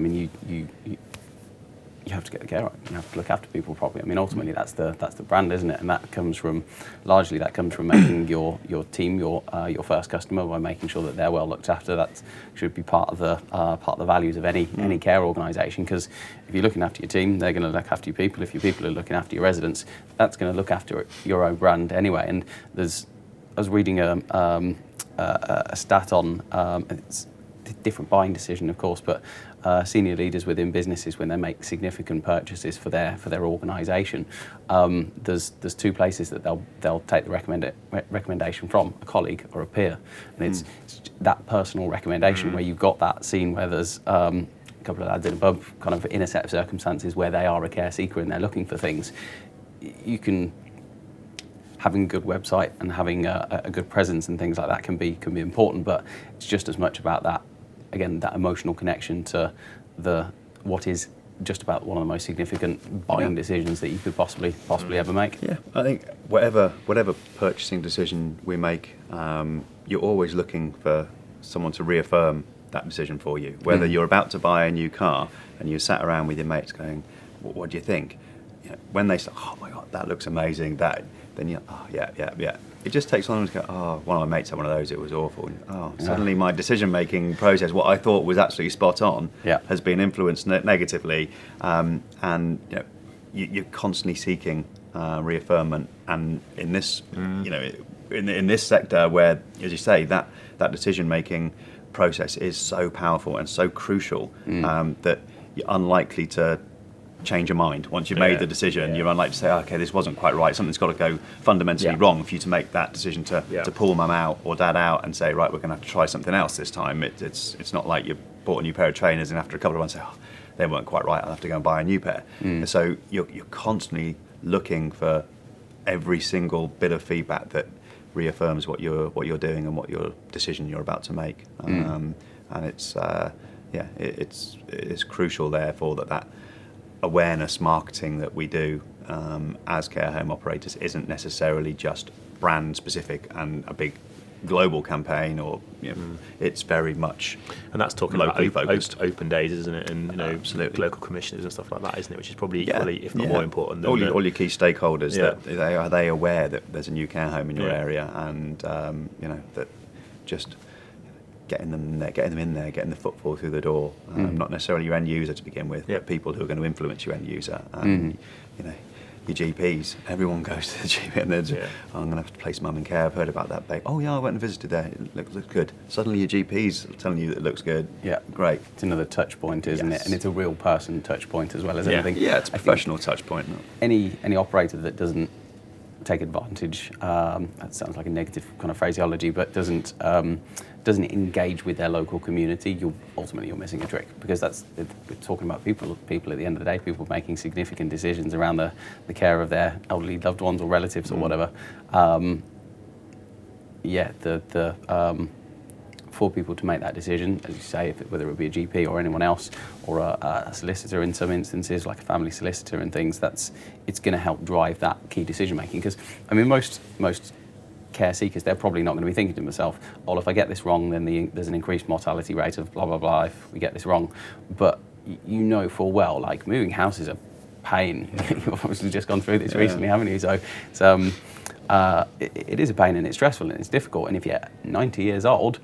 you have to get the care right. You have to look after people properly. Ultimately, that's the brand, isn't it? And that comes from making your team your first customer, by making sure that they're well looked after. That should be part of the values of any care organisation. Because if you're looking after your team, they're going to look after your people. If your people are looking after your residents, that's going to look after your own brand anyway. And I was reading a stat on it's a different buying decision, of course, but senior leaders within businesses, when they make significant purchases for their organisation, there's two places that they'll take the recommendation from: a colleague or a peer, and it's that personal recommendation where you've got that scene where there's a couple of lads in a pub, kind of in a set of circumstances where they are a care seeker and they're looking for things. Having a good website and having a good presence and things like that can be important, but it's just as much about that. Again, that emotional connection to what is just about one of the most significant buying decisions that you could possibly ever make. Yeah, I think whatever purchasing decision we make, you're always looking for someone to reaffirm that decision for you. Whether you're about to buy a new car and you sat around with your mates going, "What do you think?" When they say, "Oh my God, that looks amazing," then you're, "Oh yeah." It just takes on to go, "Oh, one of my mates had one of those, it was awful." And, suddenly my decision-making process, what I thought was actually spot on, has been influenced negatively. And you're constantly seeking reaffirmment. And in this, in this sector where, as you say, that decision-making process is so powerful and so crucial that you're unlikely to change your mind once you've made the decision. You're unlikely to say, "Okay, this wasn't quite right. Something's got to go fundamentally wrong for you to make that decision to pull mum out or dad out and say, right, we're going to have to try something else this time." It's not like you bought a new pair of trainers and after a couple of months say, "Oh, they weren't quite right. I'll have to go and buy a new pair." So you're constantly looking for every single bit of feedback that reaffirms what you're doing and what your decision you're about to make. And it's crucial therefore that awareness marketing that we do as care home operators isn't necessarily just brand specific and a big global campaign, or it's very much, and that's talking locally about focused. Open days, isn't it? And absolutely, local commissioners and stuff like that, isn't it? Which is probably equally, if not more important. Than all your key stakeholders, that are they aware that there's a new care home in your area, and that just getting them in there, getting the footfall through the door. Not necessarily your end user to begin with, but people who are going to influence your end user. And your GPs, everyone goes to the GP and they're I'm going to have to place mum in care. I've heard about that babe. Oh yeah, I went and visited there. It looks good. Suddenly your GP's telling you that it looks good. Yeah, great. It's another touch point, isn't it? And it's a real person touch point as well as anything. Yeah, it's a professional touch point. Any operator that doesn't take advantage, that sounds like a negative kind of phraseology, but doesn't engage with their local community, you're missing a trick, because we're talking about people at the end of the day, people making significant decisions around the care of their elderly loved ones or relatives or whatever. For people to make that decision, as you say, whether it be a GP or anyone else, or a solicitor in some instances, like a family solicitor and things, it's going to help drive that key decision making. Because most care seekers, they're probably not going to be thinking to themselves, "Oh, if I get this wrong, then there's an increased mortality rate of blah blah blah if we get this wrong." But full well, like, moving house is a pain. You've obviously just gone through this recently, haven't you? So it is a pain, and it's stressful and it's difficult. And if you're 90 years old,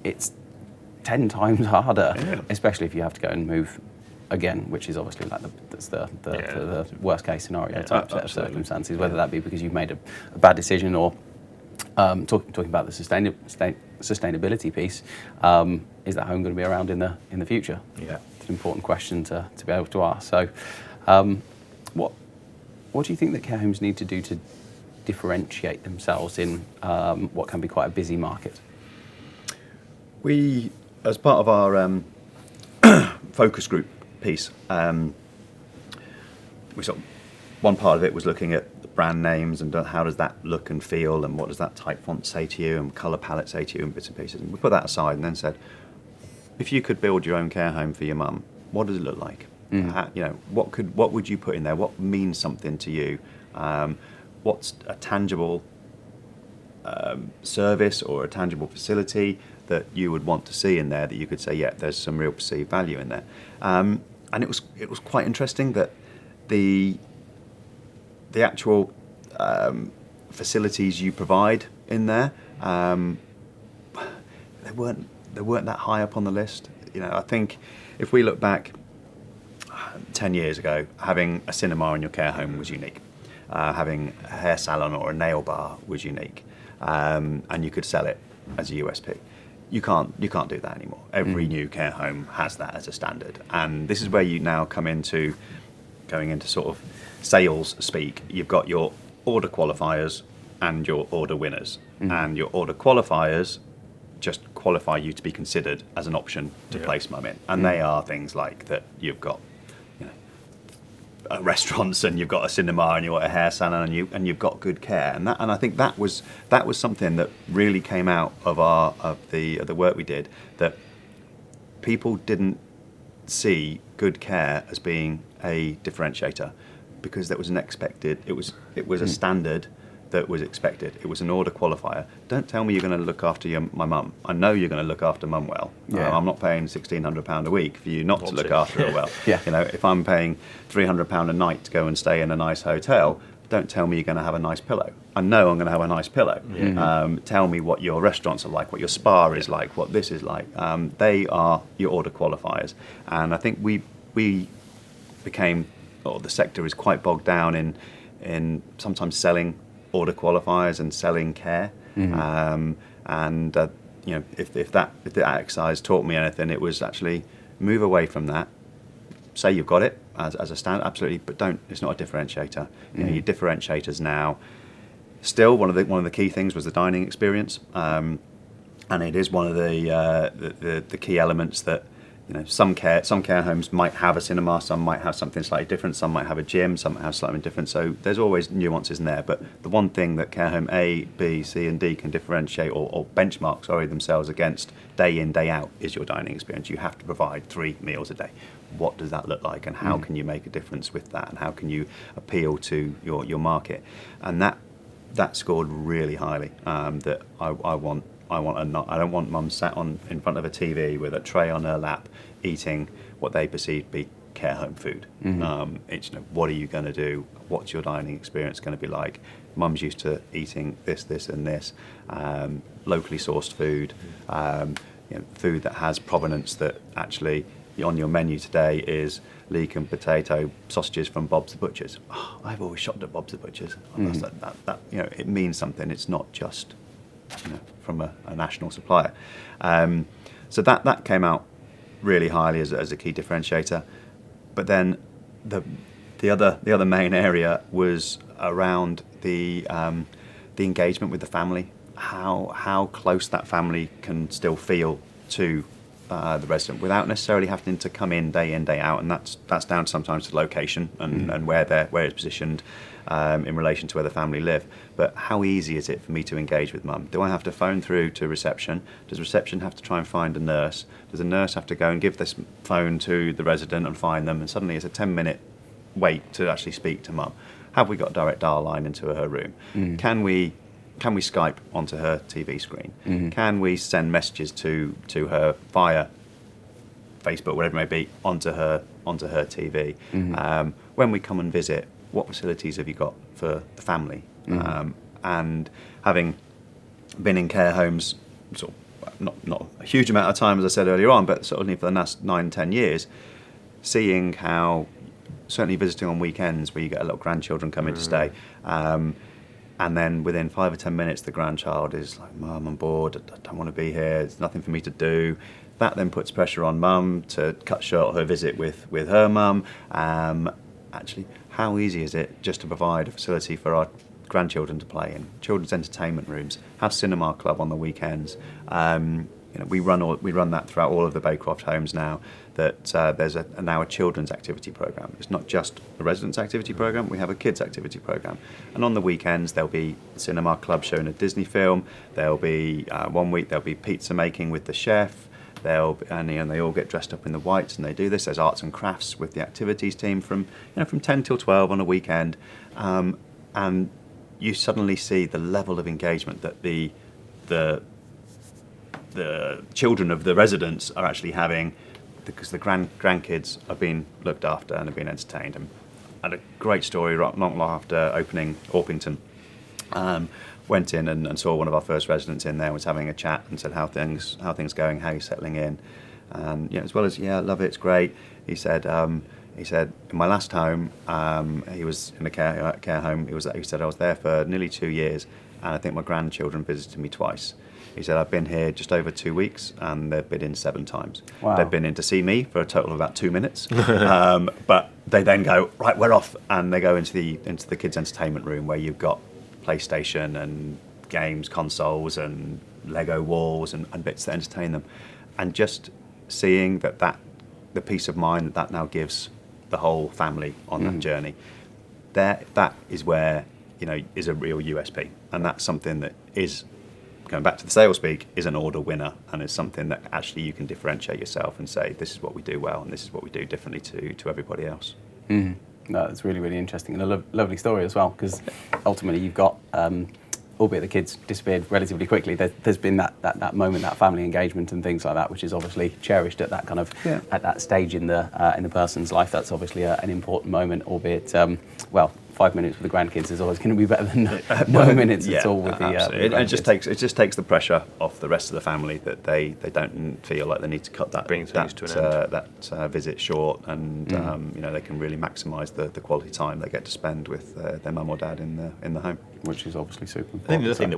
it's 10 times harder, especially if you have to go and move again, which is obviously like the worst case scenario type set of circumstances, whether that be because you've made a bad decision or Talking about the sustainability piece, is that home going to be around in the future? Yeah. It's an important question to be able to ask. So, what do you think that care homes need to do to differentiate themselves in what can be quite a busy market? We, as part of our focus group piece, one part of it was looking at the brand names and how does that look and feel, and what does that type font say to you, and colour palette say to you, and bits and pieces. And we put that aside and then said, if you could build your own care home for your mum, what does it look like? What would you put in there? What means something to you? What's a tangible service or a tangible facility that you would want to see in there that you could say, yeah, there's some real perceived value in there. And it was quite interesting that the actual facilities you provide in there, they weren't that high up on the list. I think if we look back 10 years ago, having a cinema in your care home was unique. Having a hair salon or a nail bar was unique, and you could sell it as a USP. You can't do that anymore. Every new care home has that as a standard, and this is where you now come into going into sort of sales speak. You've got your order qualifiers and your order winners, and your order qualifiers just qualify you to be considered as an option to place mum in, and they are things like that you've got restaurants, and you've got a cinema, and you've got a hair salon, and you've got good care, and I think that was something that really came out of the work we did, that people didn't see good care as being a differentiator, because that was an expected. It was a standard that was expected. It was an order qualifier. Don't tell me you're going to look after my mum. I know you're going to look after mum well. I'm not paying £1,600 a week for you not to look after her well. If I'm paying £300 a night to go and stay in a nice hotel, don't tell me you're going to have a nice pillow. I know I'm going to have a nice pillow. Tell me what your restaurants are like, what your spa is like, what this is like. They are your order qualifiers. And I think we became, or the sector is quite bogged down in sometimes selling order qualifiers and selling care. If that exercise taught me anything, it was actually move away from that. Say you've got it as a standard, absolutely, but don't. It's not a differentiator. Your differentiators now. Still, one of the key things was the dining experience, and it is one of the key elements that. Some care homes might have a cinema, some might have something slightly different, some might have a gym, some might have something different. So there's always nuances in there. But the one thing that care home A, B, C, and D can differentiate or benchmark, themselves against day in, day out is your dining experience. You have to provide 3 meals a day. What does that look like, and how can you make a difference with that, and how can you appeal to your market? And that scored really highly. That I don't want mum sat in front of a TV with a tray on her lap eating what they perceive to be care home food. It's what are you going to do? What's your dining experience going to be like? Mum's used to eating this, and this, locally sourced food, food that has provenance, that actually on your menu today is leek and potato sausages from Bob's the Butcher's. Oh, I've always shopped at Bob's the Butcher's. That it means something. It's not just from a national supplier. So that came out really highly as a key differentiator. But then the other main area was around the engagement with the family, how close that family can still feel to the resident without necessarily having to come in, day out, and that's down sometimes to location and where it's positioned in relation to where the family live. But how easy is it for me to engage with mum? Do I have to phone through to reception? Does reception have to try and find a nurse? Does a nurse have to go and give this phone to the resident and find them? And suddenly it's a 10-minute wait to actually speak to mum. Have we got a direct dial line into her room? Can we Skype onto her TV screen? Can we send messages to her via Facebook, whatever it may be, onto her TV? When we come and visit, what facilities have you got for the family? And having been in care homes, sort of not a huge amount of time, as I said earlier on, but certainly for the last 9-10 years, seeing how, certainly visiting on weekends where you get a lot of grandchildren coming to stay, And then within 5 or 10 minutes, the grandchild is like, "Mum, I'm bored. I don't want to be here. There's nothing for me to do." That then puts pressure on mum to cut short her visit with her mum. Actually, how easy is it just to provide a facility for our grandchildren to play in? Children's entertainment rooms, have cinema club on the weekends. We run that throughout all of the Baycroft homes now. That there's now a children's activity program. It's not just a residents' activity program. We have a kids' activity program, and on the weekends there'll be cinema club showing a Disney film. There'll be 1 week there'll be pizza making with the chef. They all get dressed up in the whites and they do this. There's arts and crafts with the activities team from 10 till 12 on a weekend, and you suddenly see the level of engagement that the children of the residents are actually having, because the grandkids are being looked after and are being entertained. And I had a great story not long after opening Orpington. Went in and saw one of our first residents in there, was having a chat and said how things going, how you settling in, and as well as I love it, it's great. He said in my last home, he was in a care home. He said I was there for nearly 2 years, and I think my grandchildren visited me twice. He said I've been here just over 2 weeks, and they've been in 7 times. Wow. They've been in to see me for a total of about 2 minutes, but they then go, right, we're off, and they go into the kids' entertainment room where you've got PlayStation and games, consoles and Lego walls and bits that entertain them, and just seeing that the peace of mind that now gives the whole family on that journey, that is where is a real USP, and that's something that is, going back to the sales speak, is an order winner, and is something that actually you can differentiate yourself and say, this is what we do well and this is what we do differently to everybody else. No, that's really, really interesting, and a lovely story as well, because ultimately you've got, albeit the kids disappeared relatively quickly, there's been that moment, that family engagement and things like that, which is obviously cherished at that kind of at that stage in the person's life. That's obviously an important moment, albeit 5 minutes with the grandkids is always going to be better than no minutes at all with the grandkids. It just takes the pressure off the rest of the family, that they don't feel like they need to cut that visit short, and they can really maximise the quality time they get to spend with their mum or dad in the home, which is obviously super important. I think the other thing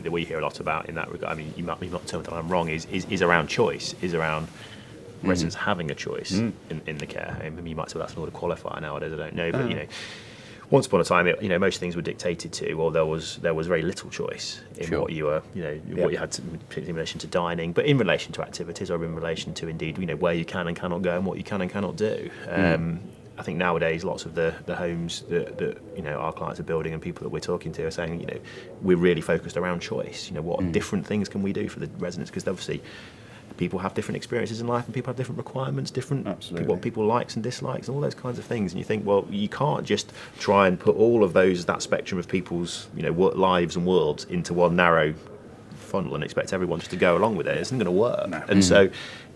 that we hear a lot about in that regard, I mean, you might tell me that I'm wrong, is around choice, is around residents having a choice in the care home. I mean, you might say that's an order qualifier nowadays, I don't know, but once upon a time, most things were dictated to, or there was very little choice in what you were, what you had to, particularly in relation to dining, but in relation to activities, or in relation to indeed, where you can and cannot go and what you can and cannot do. I think nowadays, lots of the homes that our clients are building and people that we're talking to are saying, we're really focused around choice. What different things can we do for the residents? Because obviously, people have different experiences in life, and people have different requirements, what people likes and dislikes, and all those kinds of things. And you think, well, you can't just try and put all of that spectrum of people's, lives and worlds into one narrow funnel and expect everyone just to go along with it. It isn't going to work. No. And so,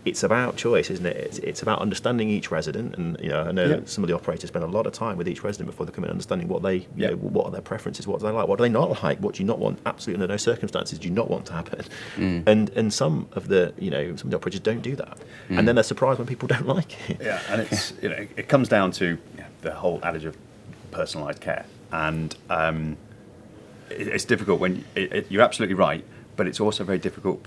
it's about choice, isn't it? It's about understanding each resident, and I know that some of the operators spend a lot of time with each resident before they come in, understanding what they, what are their preferences, what do they like, what do they not like, what do you not want, absolutely under no circumstances do you not want to happen. And some of the operators don't do that, and then they're surprised when people don't like it. Yeah, and it's it comes down to the whole adage of personalised care, and it's difficult when you're absolutely right, but it's also very difficult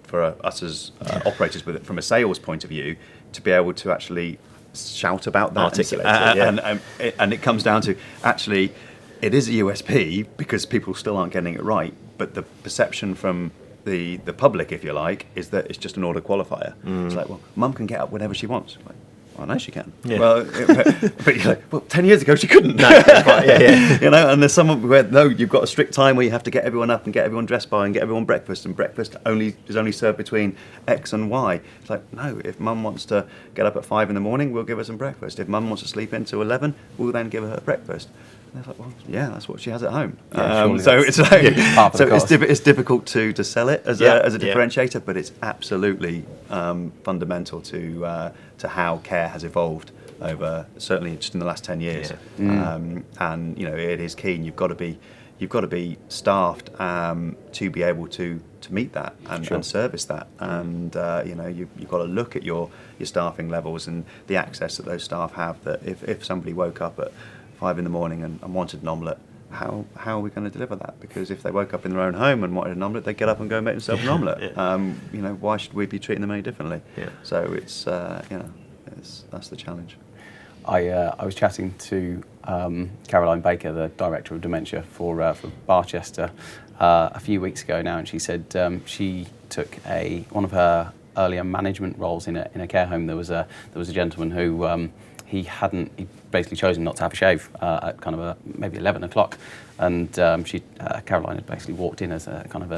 for us as operators, but from a sales point of view, to be able to actually shout about that, articulate it, and it comes down to, actually, it is a USP because people still aren't getting it right, but the perception from the public, if you like, is that it's just an order qualifier. It's like, well, mum can get up whenever she wants. Like, well, no, she can. Yeah. Well, but you're like, well, 10 years ago she couldn't. No, that's right. Yeah. And there's some where you've got a strict time where you have to get everyone up and get everyone dressed by and get everyone breakfast, and breakfast is only served between X and Y. It's like, no, if mum wants to get up at 5 in the morning, we'll give her some breakfast. If mum wants to sleep into 11, we'll then give her breakfast. And it's like, well, yeah, that's what she has at home. So it's like, it's difficult to sell it as a differentiator, but it's absolutely fundamental to how care has evolved over, certainly just in the last 10 years. And it is keen. You've got to be staffed to be able to meet that and service that. And you've got to look at your staffing levels and the access that those staff have. That if somebody woke up at 5 in the morning and wanted an omelette, how are we going to deliver that? Because if they woke up in their own home and wanted an omelette, they'd get up and go and make themselves an omelette. Why should we be treating them any differently? So it's that's the challenge. I was chatting to Caroline Baker, the Director of Dementia for Barchester, a few weeks ago now, and she said she took one of her earlier management roles in a care home. There was a gentleman who he basically chosen not to have a shave at kind of maybe 11 o'clock, and Caroline had basically walked in as a kind of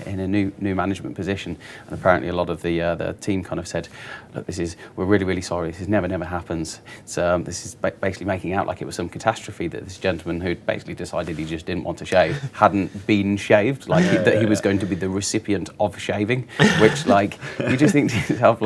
in a new management position, and apparently a lot of the team kind of said, look, we're really, really sorry, this never happens. This is basically making out like it was some catastrophe that this gentleman who'd basically decided he just didn't want to shave hadn't been shaved, that he was going to be the recipient of shaving, which you just think to yourself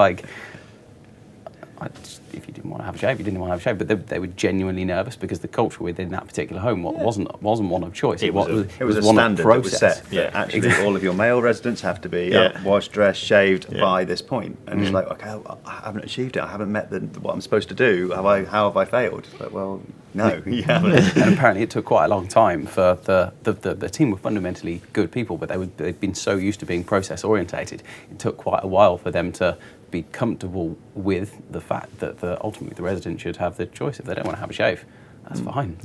if you didn't want to have a shave, you didn't want to have a shave. But they were genuinely nervous because the culture within that particular home wasn't one of choice. It was a one standard of process. That was set. Actually, all of your male residents have to be washed, dressed, shaved by this point. And it's okay, I haven't achieved it. I haven't met what I'm supposed to do. How have I failed? It's well, no, you haven't. And apparently, it took quite a long time for the team were fundamentally good people, but they'd been so used to being process orientated. It took quite a while for them to be comfortable with the fact that ultimately the resident should have the choice. If they don't want to have a shave, that's fine.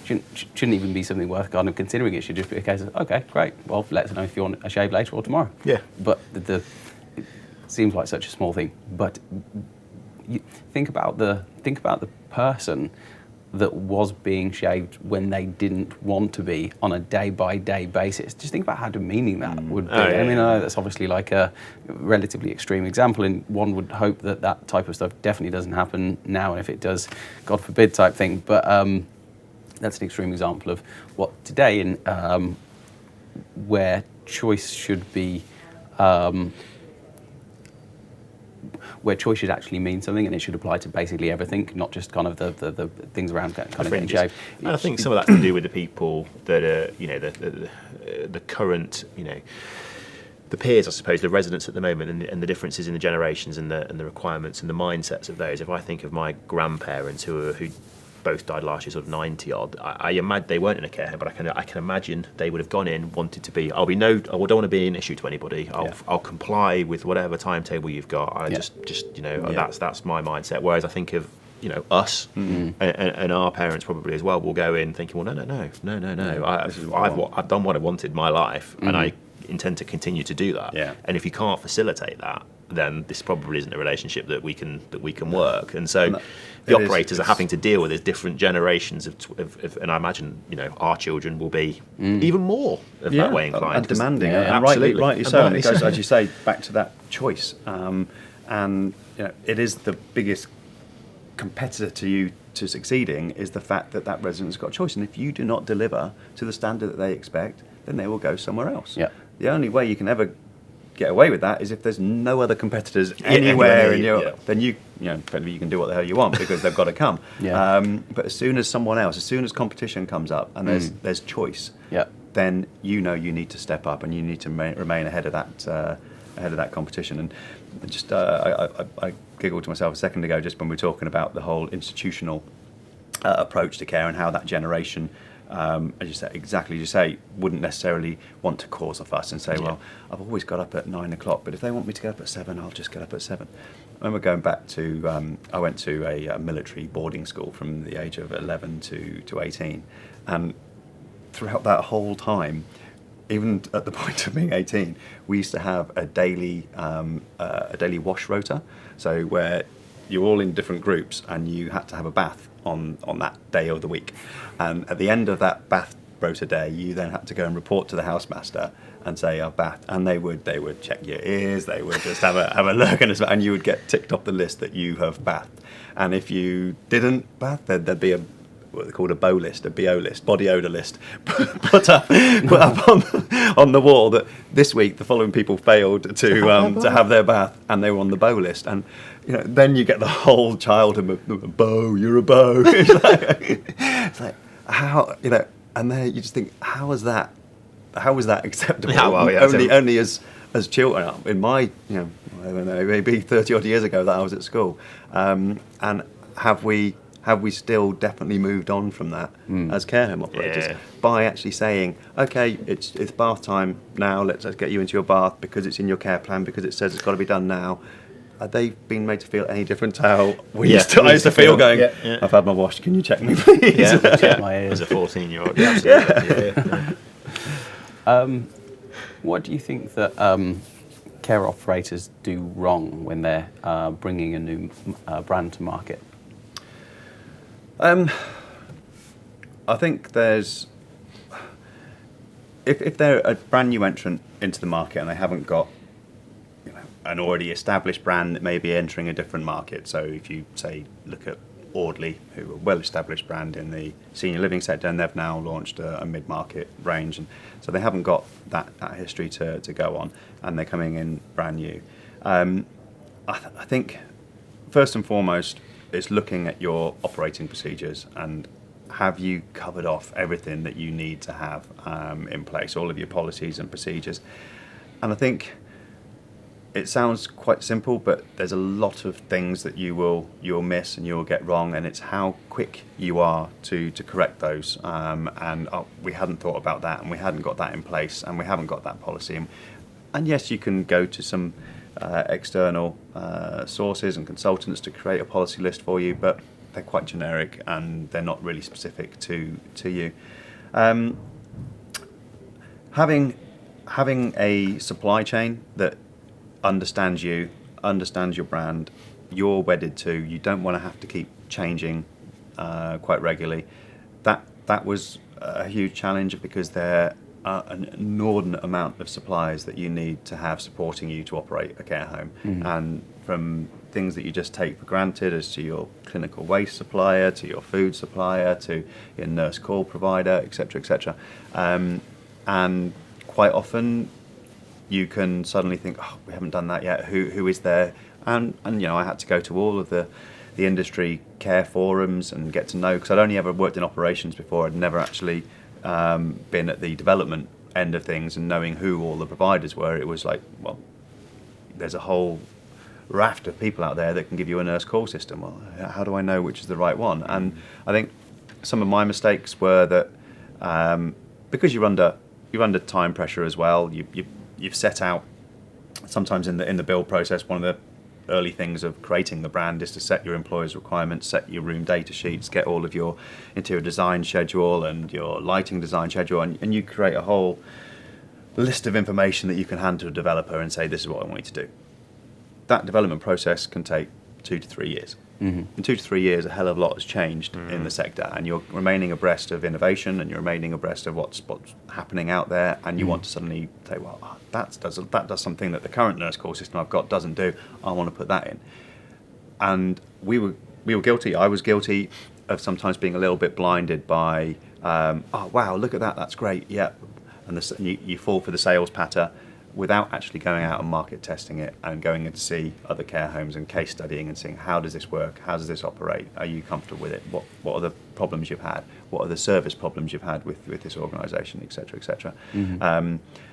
Shouldn't even be something worth kind of considering. It should just be a case of, okay, great, well, let us know if you want a shave later or tomorrow. Yeah. But it seems like such a small thing. But you think about the person that was being shaved when they didn't want to be on a day-by-day basis. Just think about how demeaning that would be. I know that's obviously a relatively extreme example, and one would hope that type of stuff definitely doesn't happen now, and if it does, God forbid type thing. But that's an extreme example of what today where choice should be where choice should actually mean something, and it should apply to basically everything, not just kind of the things around kind of getting shaved. And I think some of that's to do with the people that are, the current, the peers, I suppose, the residents at the moment, and the differences in the generations and the requirements and the mindsets of those. If I think of my grandparents who both died last year, sort of 90 odd. I imagine they weren't in a care home, but I can imagine they would have gone in, wanted to be. I don't want to be an issue to anybody. I'll comply with whatever timetable you've got. That's my mindset. Whereas I think of us and our parents probably as well will go in thinking, well, no. I've done what I wanted in my life, and I intend to continue to do that. Yeah. And if you can't facilitate that, then this probably isn't a relationship that we can work. And so the operators are having to deal with these different generations of and I imagine our children will be even more of that way inclined and demanding, and absolutely. rightly so. And it goes, as you say, back to that choice. And it is the biggest competitor to you to succeeding is the fact that resident's got a choice. And if you do not deliver to the standard that they expect, then they will go somewhere else. Yeah. The only way you can ever get away with that is if there's no other competitors anywhere in your, then you can do what the hell you want because they've got to come. But as soon as competition comes up and there's choice, then you need to step up and you need to remain ahead of that competition. And just I giggled to myself a second ago just when we were talking about the whole institutional approach to care and how that generation, as you say, exactly as you say, wouldn't necessarily want to cause a fuss and say, well, I've always got up at 9 o'clock, but if they want me to get up at 7, I'll just get up at 7. I remember going back to, I went to a military boarding school from the age of 11 to 18, and throughout that whole time, even at the point of being 18, we used to have a daily wash rota, so where you're all in different groups and you had to have a bath on that day of the week. And at the end of that bath rota day, you then had to go and report to the housemaster and say, I've bathed. And they would check your ears, they would just have a look, and you would get ticked off the list that you have bathed. And if you didn't bath, there'd be what they called a BO list, a BO list, body odour list, put up on the wall that this week the following people failed to have their bath and they were on the BO list. And then you get the whole childhood of BO, you're a BO. It's like how and then you just think, how is that acceptable? Only as children in my I don't know, maybe 30 odd years ago that I was at school, and have we have we still definitely moved on from that as care home operators Yeah. by actually saying, okay, it's bath time now, let's get you into your bath because it's in your care plan, because it says it's got to be done now. Are they been made to feel any different to how I used to feel going, Yeah. I've had my wash, can you check me please? Yeah, Check my ears. as a 14-year-old. Yeah, absolutely. What do you think that care operators do wrong when they're bringing a new brand to market? I think there's, if they're a brand new entrant into the market and they haven't got an already established brand that may be entering a different market. So if you say look at Audley, who are a well-established brand in the senior living sector, and they've now launched a mid-market range, and so they haven't got that history to go on, and they're coming in brand new. I think first and foremost is looking at your operating procedures and have you covered off everything that you need to have in place, all of your policies and procedures. And I think it sounds quite simple, but there's a lot of things that you'll miss and you'll get wrong, and it's how quick you are to correct those. We hadn't thought about that, and we hadn't got that in place, and we haven't got that policy. And yes, you can go to some external sources and consultants to create a policy list for you, but they're quite generic and they're not really specific to you. Having a supply chain that understands you, understands your brand, you're wedded to, you don't want to have to keep changing quite regularly. That was a huge challenge because there are an inordinate amount of suppliers that you need to have supporting you to operate a care home. And from things that you just take for granted, as to your clinical waste supplier, to your food supplier, to your nurse call provider, etc., etc. And quite often you can suddenly think, oh, we haven't done that yet. Who is there? And I had to go to all of the industry care forums and get to know, because I'd only ever worked in operations before. I'd never actually been at the development end of things and knowing who all the providers were. It was like, well, there's a whole raft of people out there that can give you a nurse call system. Well, how do I know which is the right one? And I think some of my mistakes were that because you're under time pressure as well. You've set out, sometimes in the build process, one of the early things of creating the brand is to set your employers' requirements, set your room data sheets, get all of your interior design schedule and your lighting design schedule, and you create a whole list of information that you can hand to a developer and say, this is what I want you to do. That development process can take 2 to 3 years. In 2 to 3 years, a hell of a lot has changed in the sector, and you're remaining abreast of innovation, and you're remaining abreast of what's happening out there, and you want to suddenly say, well, that does something that the current nurse call system I've got doesn't do. I want to put that in. And we were guilty. I was guilty of sometimes being a little bit blinded by, oh wow, look at that, that's great, yeah, and you fall for the sales patter, without actually going out and market testing it and going in to see other care homes and case studying and seeing, how does this work? How does this operate? Are you comfortable with it? What are the problems you've had? What are the service problems you've had with this organisation, et cetera, et cetera?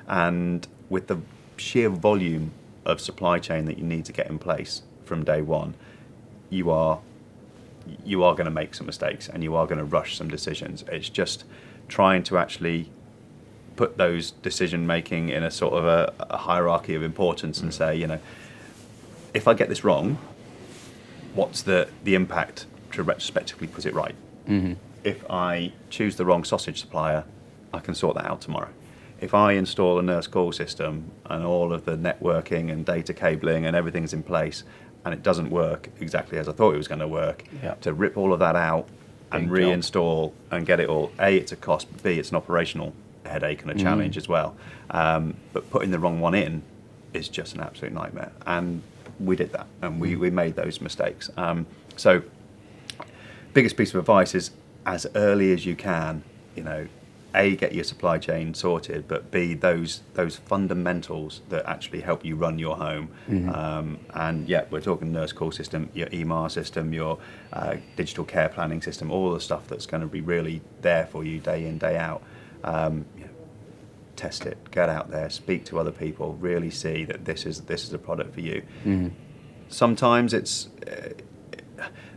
And with the sheer volume of supply chain that you need to get in place from day one, you are going to make some mistakes and you are going to rush some decisions. It's just trying to actually put those decision making in a sort of a hierarchy of importance and say, if I get this wrong, what's the impact to retrospectively put it right? If I choose the wrong sausage supplier, I can sort that out tomorrow. If I install a nurse call system and all of the networking and data cabling and everything's in place and it doesn't work exactly as I thought it was going to work, to rip all of that out and reinstall and get it all, A, it's a cost, B, it's an operational headache and a challenge as well. But putting the wrong one in is just an absolute nightmare. And we did that, and we made those mistakes. So biggest piece of advice is, as early as you can, A, get your supply chain sorted, but B, those fundamentals that actually help you run your home. And yeah, we're talking nurse call system, your EMR system, your digital care planning system, all the stuff that's going to be really there for you day in, day out. Test it, get out there, speak to other people, really see that this is a product for you. Sometimes it's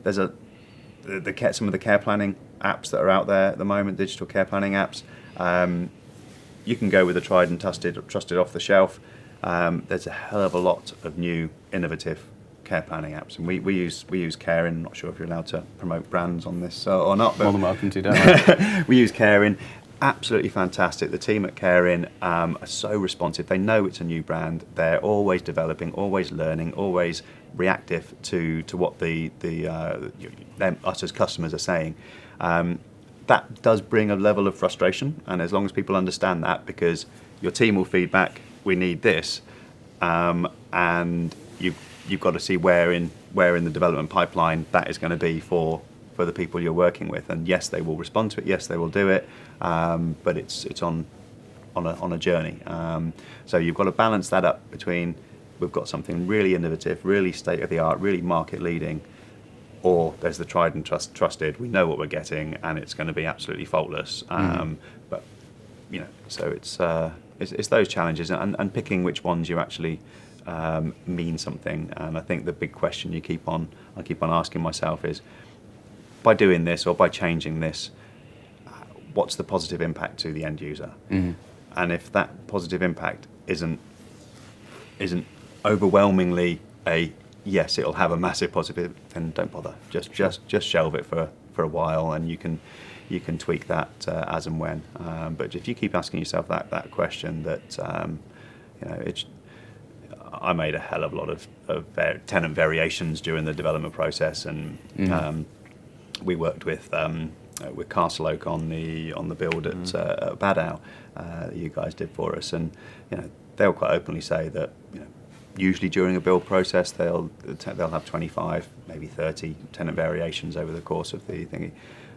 there's some of the care planning apps that are out there at the moment, digital care planning apps. You can go with a tried and trusted off the shelf. There's a hell of a lot of new innovative care planning apps, and we use Caring. I'm not sure if you're allowed to promote brands on this or not, but More than welcome to, don't I? we use Caring. Absolutely fantastic. The team at Caring are so responsive. They know it's a new brand. They're always developing, always learning, always reactive to what us as customers are saying. That does bring a level of frustration, and as long as people understand that, because your team will feedback, we need this, and you've got to see where in the development pipeline that is going to be for the people you're working with. And yes, they will respond to it. Yes, they will do it. But it's on a journey. So you've got to balance that up between we've got something really innovative, really state of the art, really market leading, or there's the tried and trusted. We know what we're getting, and it's going to be absolutely faultless. But so it's those challenges and picking which ones you actually mean something. And I think the big question I keep on asking myself is, by doing this or by changing this, what's the positive impact to the end user? And if that positive impact isn't overwhelmingly a yes, it'll have a massive positive, then don't bother. Just shelve it for a while, and you can tweak that as and when. But if you keep asking yourself that question, I made a hell of a lot of tenant variations during the development process, and we worked with Castle Oak on the build at Badow that you guys did for us, and they'll quite openly say that usually during a build process they'll have 25, maybe 30 tenant variations over the course of the thingy.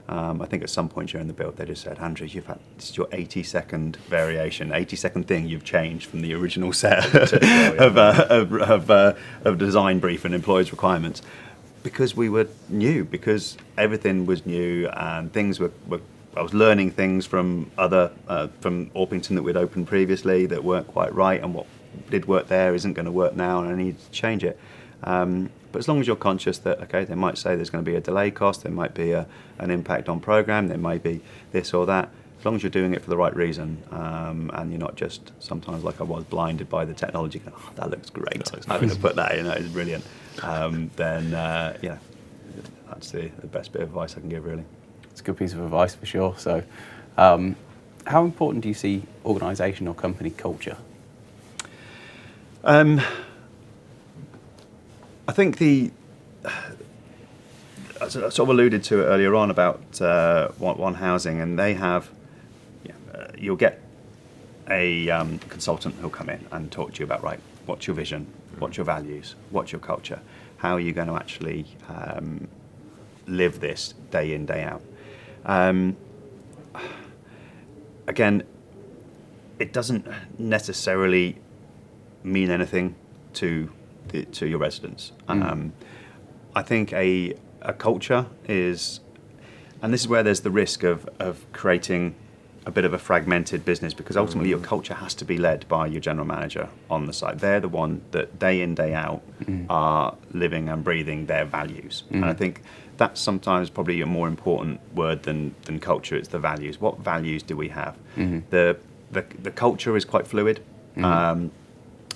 I think at some point during the build they just said, Andrew, this is your 82nd variation, 82nd thing you've changed from the original set of design brief and employees' requirements. Because we were new, because everything was new, and things were I was learning things from from Orpington that we'd opened previously that weren't quite right, and what did work there isn't going to work now, and I need to change it. But as long as you're conscious that, okay, they might say there's going to be a delay cost, there might be an impact on program, there might be this or that, as long as you're doing it for the right reason, and you're not just sometimes like I was blinded by the technology, going, oh, that looks great, I'm going to put that in, that is brilliant, then that's the best bit of advice I can give, really. It's a good piece of advice for sure. So how important do you see organisation or company culture? I think I sort of alluded to it earlier on about One Housing, and they have, you'll get a consultant who'll come in and talk to you about, right, what's your vision, what's your values, what's your culture, how are you going to actually live this day in, day out. Again, it doesn't necessarily mean anything to your residents. I think a culture is, and this is where there's the risk of creating a bit of a fragmented business, because ultimately your culture has to be led by your general manager on the site. They're the one that day in, day out are living and breathing their values. And I think that's sometimes probably a more important word than culture. It's the values. What values do we have? The culture is quite fluid.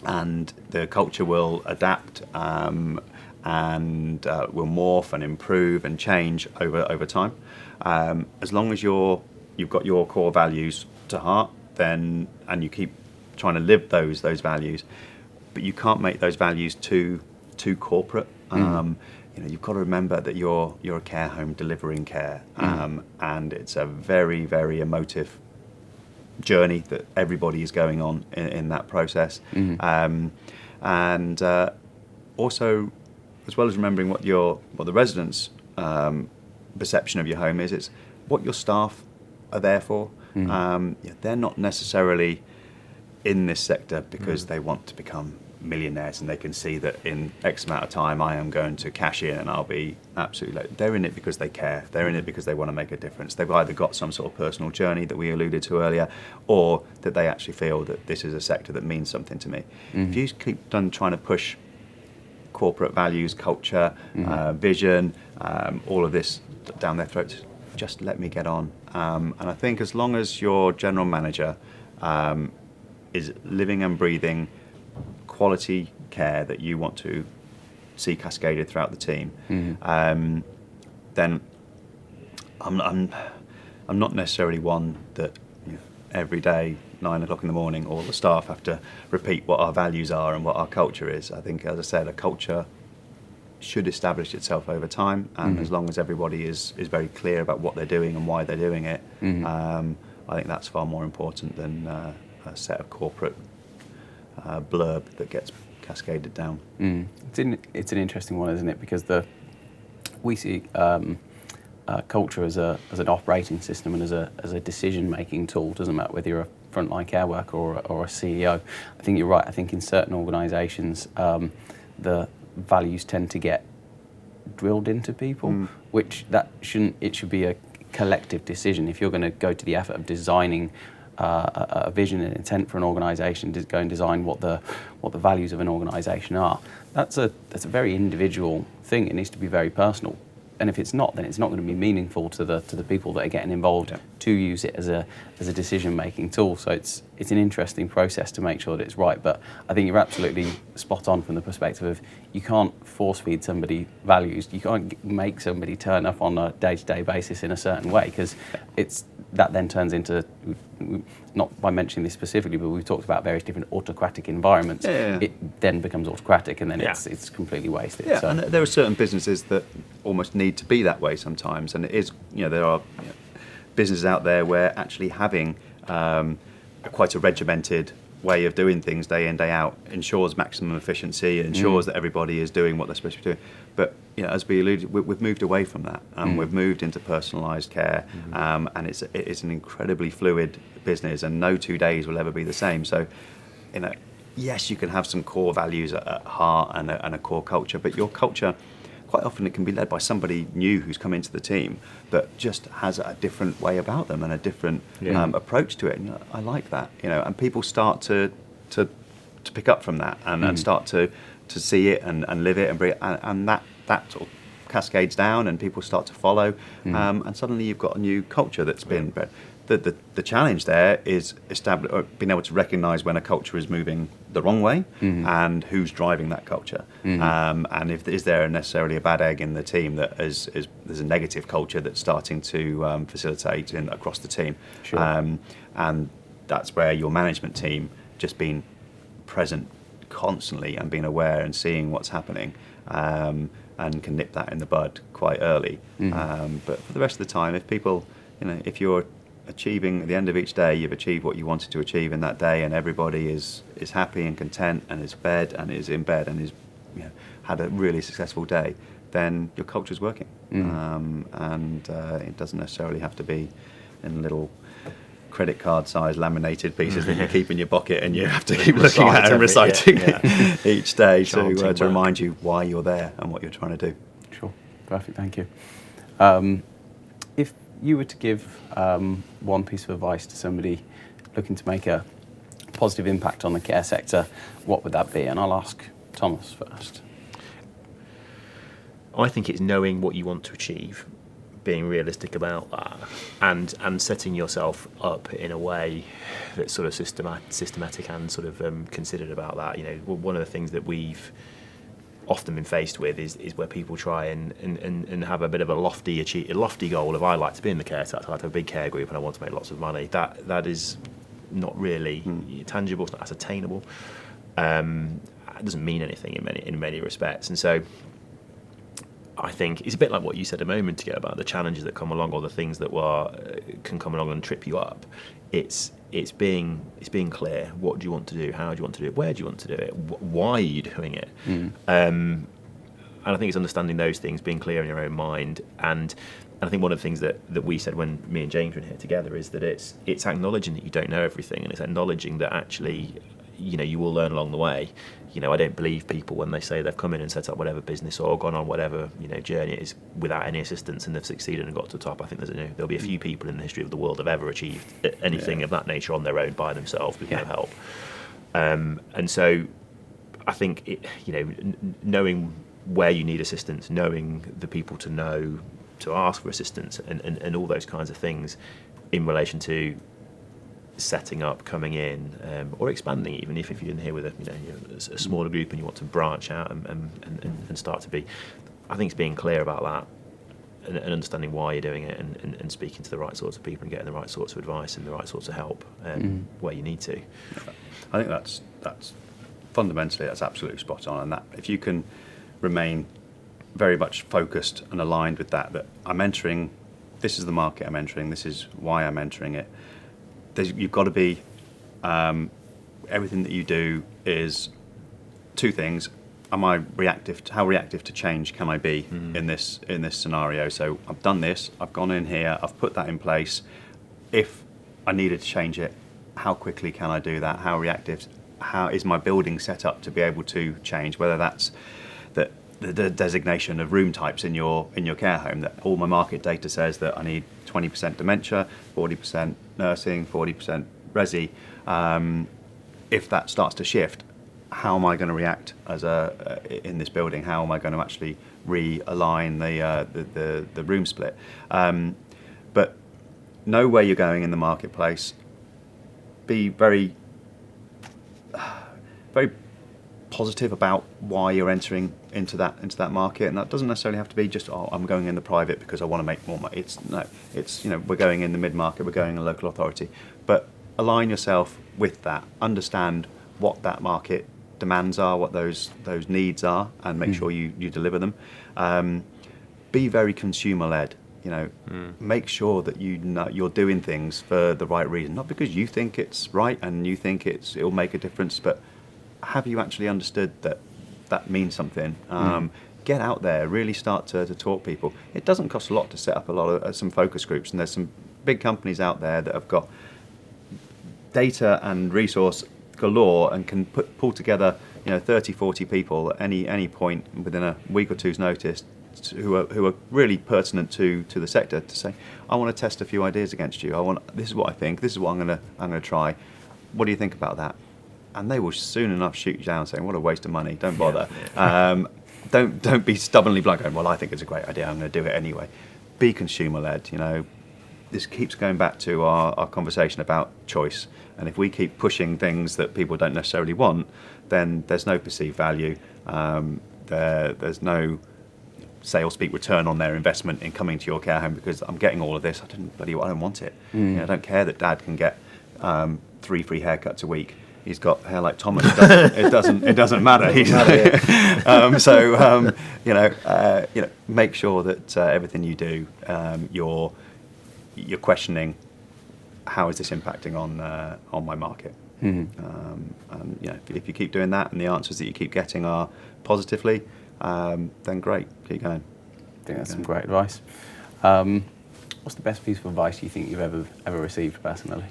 And the culture will adapt and will morph and improve and change over time. As long as you've got your core values to heart, then, and you keep trying to live those values, but you can't make those values too corporate. You've got to remember that you're a care home delivering care, and it's a very, very emotive journey that everybody is going on in that process. And also, as well as remembering what the residents' perception of your home is, it's what your staff are there for. They're not necessarily in this sector because they want to become millionaires and they can see that in X amount of time I am going to cash in and I'll be absolutely. They're in it because they care. They're in it because they want to make a difference. They've either got some sort of personal journey that we alluded to earlier, or that they actually feel that this is a sector that means something to me. If you keep trying to push corporate values, culture, vision, all of this down their throats. Just let me get on. And I think as long as your general manager is living and breathing quality care that you want to see cascaded throughout the team, then I'm not necessarily one that every day, 9 o'clock in the morning, all the staff have to repeat what our values are and what our culture is. I think, as I said, a culture should establish itself over time, and as long as everybody is very clear about what they're doing and why they're doing it, I think that's far more important than a set of corporate blurb that gets cascaded down. It's an interesting one, isn't it? Because we see culture as an operating system and as a decision-making tool. Doesn't matter whether you're a frontline care worker or a CEO. I think you're right. I think in certain organisations, the values tend to get drilled into people, which it should be a collective decision. If you're going to go to the effort of designing a vision and intent for an organisation, to go and design what the values of an organisation are, that's a very individual thing. It needs to be very personal. And if it's not, then it's not going to be meaningful to the people that are getting involved to use it as a decision-making tool. So it's an interesting process to make sure that it's right. But I think you're absolutely spot on from the perspective of you can't force-feed somebody values. You can't make somebody turn up on a day-to-day basis in a certain way, because that then turns into, not by mentioning this specifically, but we've talked about various different autocratic environments. It then becomes autocratic, and then it's completely wasted. Yeah, and there are certain businesses that almost need to be that way sometimes, and it is, there are businesses out there where actually having quite a regimented way of doing things day in, day out ensures maximum efficiency, ensures that everybody is doing what they're supposed to be doing. But as we alluded, we've moved away from that, and we've moved into personalised care, and it's an incredibly fluid business, and no 2 days will ever be the same. So, yes, you can have some core values at heart and a core culture, but your culture, quite often it can be led by somebody new who's come into the team that just has a different way about them and a different approach to it. And I like that, and people start to pick up from that and start to see it and live it and breathe, and that sort of cascades down, and people start to follow, and suddenly you've got a new culture that's been bred. The challenge there is being able to recognise when a culture is moving the wrong way and who's driving that culture, and is there necessarily a bad egg in the team that there's a negative culture that's starting to facilitate across the team, and that's where your management team just being present constantly and being aware and seeing what's happening, and can nip that in the bud quite early. But for the rest of the time, if people, if you're achieving at the end of each day, you've achieved what you wanted to achieve in that day, and everybody is happy and content and is fed and is in bed and is had a really successful day, then your culture's working. And it doesn't necessarily have to be in little credit card size laminated pieces that you keep in your pocket and you have to keep looking at and reciting each day to remind you why you're there and what you're trying to do. Sure, perfect, thank you. If you were to give one piece of advice to somebody looking to make a positive impact on the care sector, what would that be? And I'll ask Thomas first. I think it's knowing what you want to achieve, being realistic about that, and setting yourself up in a way that's sort of systematic and sort of considered about that. One of the things that we've often been faced with is where people try and have a bit of a lofty goal of, I like to be in the care sector, I like to have a big care group and I want to make lots of money. That is not really tangible, it's not as attainable. It doesn't mean anything in many respects, and so I think it's a bit like what you said a moment ago about the challenges that come along, or the things that can come along and trip you up. It's being clear. What do you want to do? How do you want to do it? Where do you want to do it? Why are you doing it? And I think it's understanding those things, being clear in your own mind. And I think one of the things that we said when me and James were in here together is that it's acknowledging that you don't know everything, and it's acknowledging that actually you will learn along the way. I don't believe people when they say they've come in and set up whatever business or gone on whatever journey it is without any assistance and they've succeeded and got to the top. I think there'll be a few people in the history of the world that have ever achieved anything of that nature on their own by themselves with no help. And so I think knowing where you need assistance, knowing the people to know to ask for assistance, and all those kinds of things in relation to setting up, coming in, or expanding. Even if you're in here with a smaller group and you want to branch out and start to be, I think it's being clear about that. And understanding why you're doing it, and speaking to the right sorts of people and getting the right sorts of advice and the right sorts of help where you need to. I think that's fundamentally that's absolutely spot on. And that if you can remain very much focused and aligned with that I'm entering, this is the market I'm entering, this is why I'm entering it. You've got to be everything that you do is two things. How reactive to change can I be in this scenario? So I've done this, I've gone in here, I've put that in place. If I needed to change it, how quickly can I do that? How reactive? How is my building set up to be able to change? Whether that's the designation of room types in your care home, that all my market data says that I need 20% dementia, 40% nursing, 40% resi. If that starts to shift, how am I going to react in this building? How am I going to actually realign the room split? But know where you're going in the marketplace. Be very, very positive about why you're entering into that market, and that doesn't necessarily have to be just I'm going in the private because I want to make more money. It's we're going in the mid-market, we're going in a local authority, but align yourself with that. Understand what that market demands are, what those needs are, and make sure you deliver them. Be very consumer led. Make sure that you're doing things for the right reason, not because you think it's right and you think it'll make a difference, but have you actually understood that means something? Get out there, really start to talk people. It doesn't cost a lot to set up some focus groups, and there's some big companies out there that have got data and resource galore and can pull together 30, 40 people at any point within a week or two's notice who are really pertinent to the sector, to say, I want to test a few ideas against you. This is what I think. This is what I'm going to try. What do you think about that? And they will soon enough shoot you down, saying, "What a waste of money! Don't bother." Yeah. Don't be stubbornly blunt, going, "Well, I think it's a great idea. I'm going to do it anyway." Be consumer led. This keeps going back to our conversation about choice. And if we keep pushing things that people don't necessarily want, then there's no perceived value. There's no sales speak return on their investment in coming to your care home, because I'm getting all of this. I don't want it. I don't care that Dad can get 3 free haircuts a week. He's got hair like Thomas. It doesn't matter. Make sure that everything you do, you're questioning, how is this impacting on my market? And if you keep doing that, and the answers that you keep getting are positively, then great, keep going. I think that's some great advice. What's the best piece of advice you think you've ever received personally?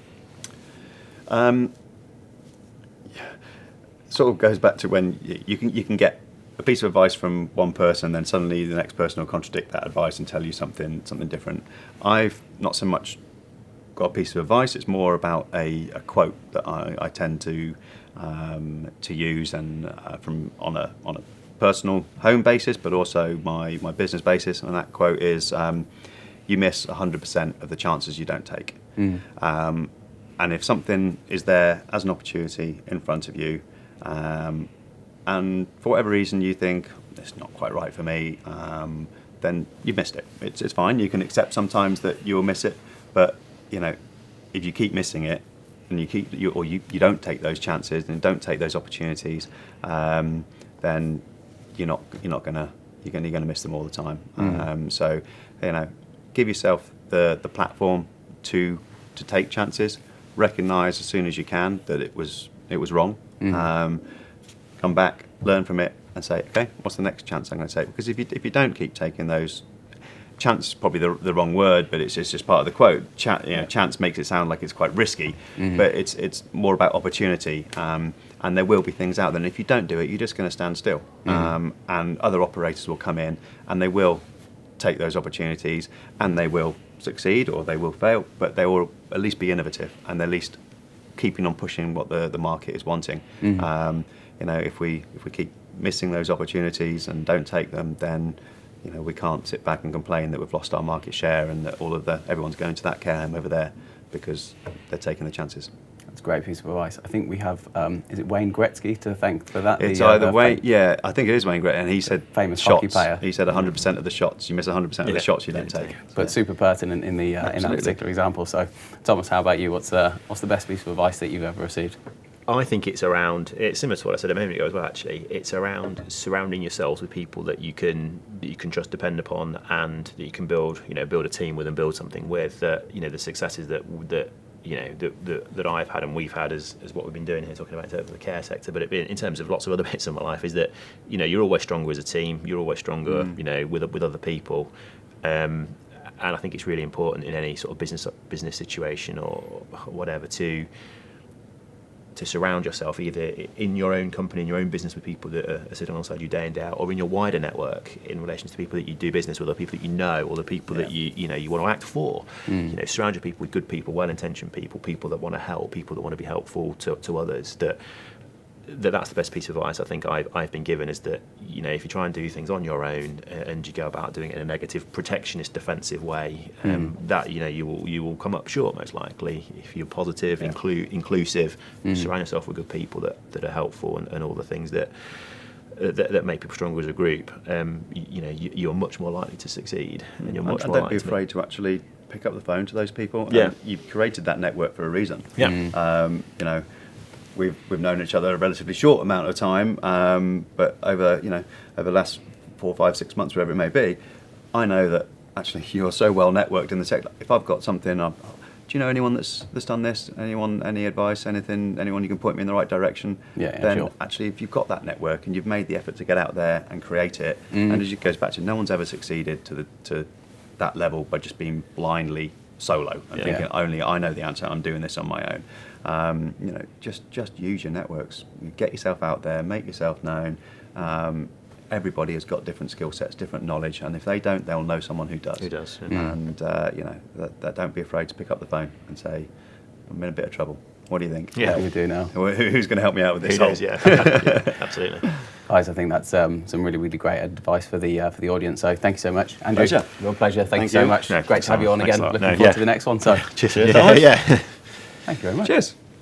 Sort of goes back to when you can get a piece of advice from one person, then suddenly the next person will contradict that advice and tell you something different. I've not so much got a piece of advice. It's more about a quote that I tend to use, and from on a personal home basis, but also my business basis. And that quote is, "You miss 100% of the chances you don't take." And if something is there as an opportunity in front of you, and for whatever reason you think it's not quite right for me, then you've missed it. It's fine. You can accept sometimes that you will miss it, but if you keep missing it, and you don't take those chances and don't take those opportunities, then you're gonna miss them all the time. So give yourself the platform to take chances. Recognise as soon as you can that it was wrong. Come back, learn from it, and say, okay, what's the next chance I'm going to take? Because if you don't keep taking those, chance is probably the wrong word, but it's just part of the quote. Chance makes it sound like it's quite risky, but it's more about opportunity. And there will be things out there, and if you don't do it, you're just going to stand still. And other operators will come in, and they will take those opportunities, and they will succeed or they will fail, but they will at least be innovative, and at least keeping on pushing what the market is wanting. If we keep missing those opportunities and don't take them, then we can't sit back and complain that we've lost our market share and that everyone's going to that care home over there because they're taking the chances. That's a great piece of advice. I think we have, is it Wayne Gretzky to thank for that? It's either Wayne, I think it is Wayne Gretzky, and he said famous shots. hockey player. He said 100% of the shots, you miss 100% of the shots you don't take. But super pertinent in that particular example. So, Thomas, how about you? What's the best piece of advice that you've ever received? I think it's similar to what I said a moment ago as well. Actually, it's around surrounding yourselves with people that you can trust, depend upon, and that you can build a team with and build something with. The successes that I've had and we've had as what we've been doing here, talking about in terms of the care sector, but in terms of lots of other bits of my life, is that you're always stronger as a team. You're always stronger, with other people. And I think it's really important in any sort of business situation or whatever to surround yourself either in your own company, in your own business, with people that are sitting alongside you day in day out, or in your wider network in relation to people that you do business with, or people that you know, or the people that you want to act for. Surround your people with good people, well-intentioned people that want to help, people that want to be helpful to others. That's the best piece of advice I think I've been given, is that if you try and do things on your own and you go about doing it in a negative, protectionist, defensive way, that you will come up short most likely. If you're positive, inclusive, surround yourself with good people that are helpful and all the things that make people stronger as a group, you're much more likely to succeed, and you're much more don't likely be afraid to actually pick up the phone to those people. Yeah, you've created that network for a reason. Yeah. We've known each other a relatively short amount of time, but over the last 4, 5, 6 months, whatever it may be, I know that actually you're so well networked in the sector. If I've got something, do you know anyone that's done this? Anyone, any advice, anything? Anyone you can point me in the right direction? Then sure. Actually, if you've got that network and you've made the effort to get out there and create it, and as it goes back to, no one's ever succeeded to that level by just being blindly solo and thinking only I know the answer. I'm doing this on my own. Just use your networks. Get yourself out there, make yourself known. Everybody has got different skill sets, different knowledge, and if they don't, they'll know someone who does. And don't be afraid to pick up the phone and say, "I'm in a bit of trouble. What do you think?" What do we do now? Who's going to help me out with this? Who knows? Yeah, absolutely. Guys, I think that's some really, really great advice for the audience. So thank you so much, Andrew. Pleasure. Real pleasure. Thank you so much. Yeah, Great to have you on thanks again. a lot. Looking forward to the next one. So Cheers. thank you very much. Cheers.